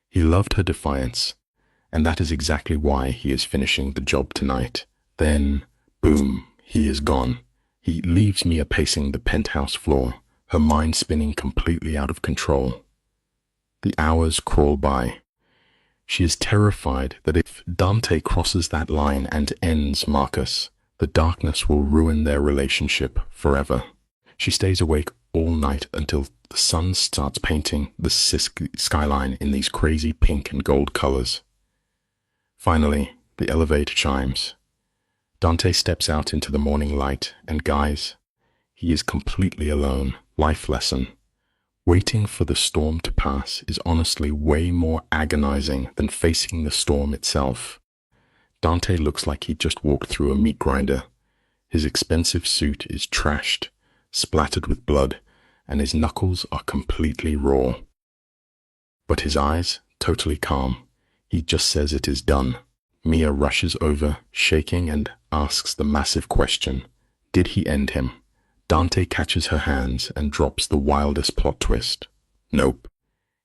He loved her defiance, and that is exactly why he is finishing the job tonight. Then, boom, he is gone. He leaves Mia pacing the penthouse floor, her mind spinning completely out of control. The hours crawl by. She is terrified that if Dante crosses that line and ends Marcus, the darkness will ruin their relationship forever. She stays awake all night until the sun starts painting the skyline in these crazy pink and gold colors. Finally, the elevator chimes. Dante steps out into the morning light, and guys, he is completely alone. Life lesson. Waiting for the storm to pass is honestly way more agonizing than facing the storm itself. Dante looks like he just walked through a meat grinder. His expensive suit is trashed, splattered with blood, and his knuckles are completely raw. But his eyes, totally calm. He just says it is done. Mia rushes over, shaking, and asks the massive question. Did he end him? Dante catches her hands and drops the wildest plot twist. Nope.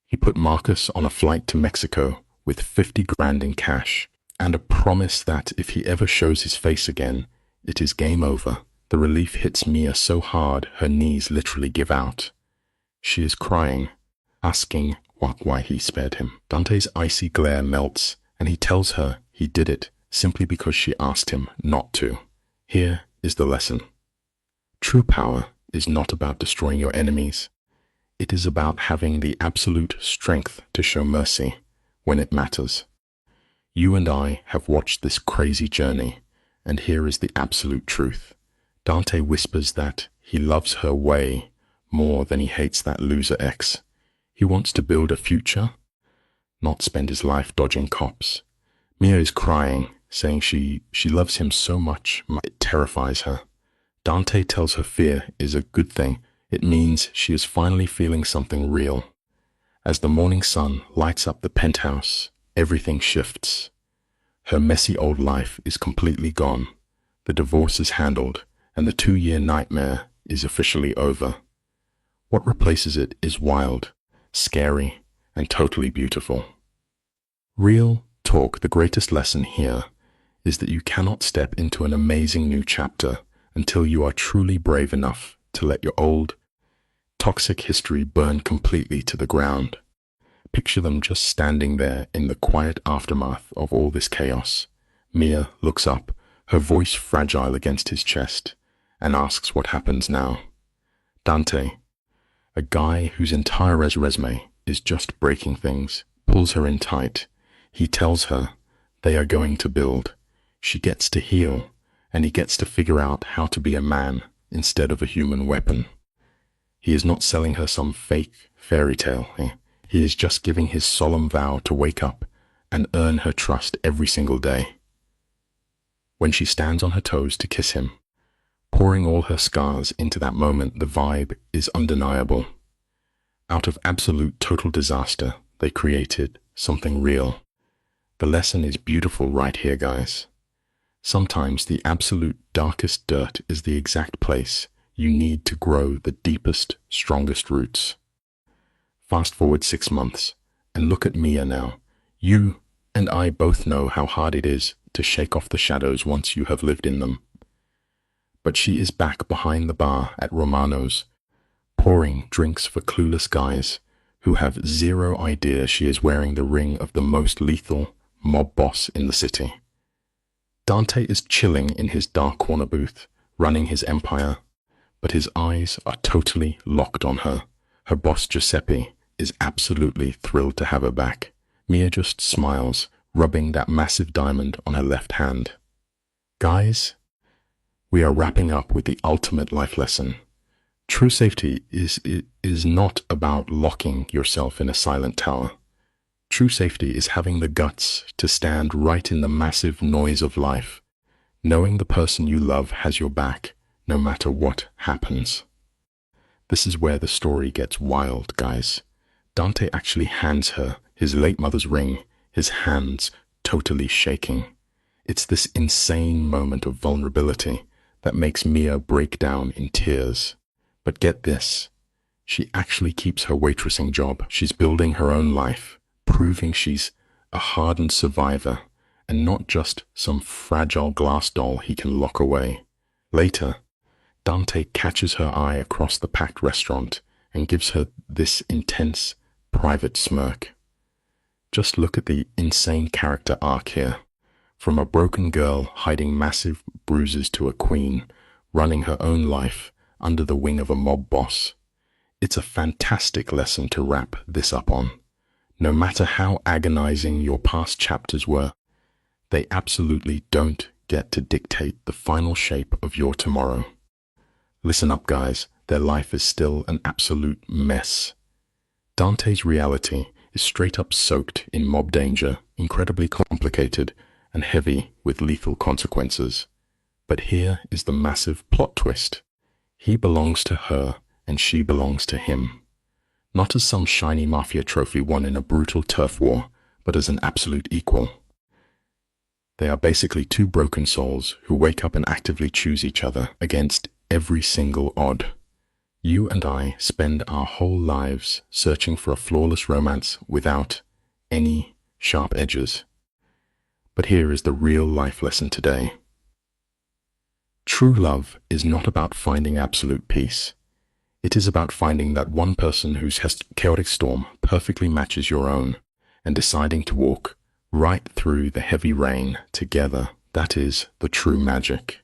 He put Marcus on a flight to Mexico with 50 grand in cash and a promise that if he ever shows his face again, it is game over. The relief hits Mia so hard her knees literally give out. She is crying, asking why he spared him. Dante's icy glare melts, and he tells her he did it simply because she asked him not to. Here is the lesson. True power is not about destroying your enemies. It is about having the absolute strength to show mercy when it matters. You and I have watched this crazy journey, and here is the absolute truth. Dante whispers that he loves her way more than he hates that loser ex. He wants to build a future, not spend his life dodging cops. Mia is crying, saying she loves him so much it terrifies her. Dante tells her fear is a good thing. It means she is finally feeling something real. As the morning sun lights up the penthouse, everything shifts. Her messy old life is completely gone. The divorce is handled, and the 2-year nightmare is officially over. What replaces it is wild, scary, and totally beautiful. Real talk, the greatest lesson here is that you cannot step into an amazing new chapter until you are truly brave enough to let your old, toxic history burn completely to the ground. Picture them just standing there in the quiet aftermath of all this chaos. Mia looks up, her voice fragile against his chest, and asks what happens now. Dante, a guy whose entire resume is just breaking things, pulls her in tight. He tells her they are going to build. She gets to heal, and he gets to figure out how to be a man instead of a human weapon. He is not selling her some fake fairy tale. He is just giving his solemn vow to wake up and earn her trust every single day. When she stands on her toes to kiss him, pouring all her scars into that moment, the vibe is undeniable. Out of absolute total disaster, they created something real. The lesson is beautiful right here, guys. Sometimes the absolute darkest dirt is the exact place you need to grow the deepest, strongest roots. Fast forward 6 months, and look at Mia now. You and I both know how hard it is to shake off the shadows once you have lived in them. But she is back behind the bar at Romano's, pouring drinks for clueless guys who have zero idea she is wearing the ring of the most lethal mob boss in the city. Dante is chilling in his dark corner booth, running his empire, but his eyes are totally locked on her. Her boss Giuseppe is absolutely thrilled to have her back. Mia just smiles, rubbing that massive diamond on her left hand. Guys, we are wrapping up with the ultimate life lesson. True safety is not about locking yourself in a silent tower. True safety is having the guts to stand right in the massive noise of life, knowing the person you love has your back, no matter what happens. This is where the story gets wild, guys. Dante actually hands her his late mother's ring, his hands totally shaking. It's this insane moment of vulnerability that makes Mia break down in tears. But get this, she actually keeps her waitressing job. She's building her own life, proving she's a hardened survivor and not just some fragile glass doll he can lock away. Later, Dante catches her eye across the packed restaurant and gives her this intense, private smirk. Just look at the insane character arc here. From a broken girl hiding massive bruises to a queen, running her own life under the wing of a mob boss. It's a fantastic lesson to wrap this up on. No matter how agonizing your past chapters were, they absolutely don't get to dictate the final shape of your tomorrow. Listen up, guys, their life is still an absolute mess. Dante's reality is straight up soaked in mob danger, incredibly complicated and heavy with lethal consequences. But here is the massive plot twist. He belongs to her and she belongs to him. Not as some shiny Mafia trophy won in a brutal turf war, but as an absolute equal. They are basically two broken souls who wake up and actively choose each other against every single odd. You and I spend our whole lives searching for a flawless romance without any sharp edges. But here is the real life lesson today. True love is not about finding absolute peace. It is about finding that one person whose chaotic storm perfectly matches your own and deciding to walk right through the heavy rain together. That is the true magic.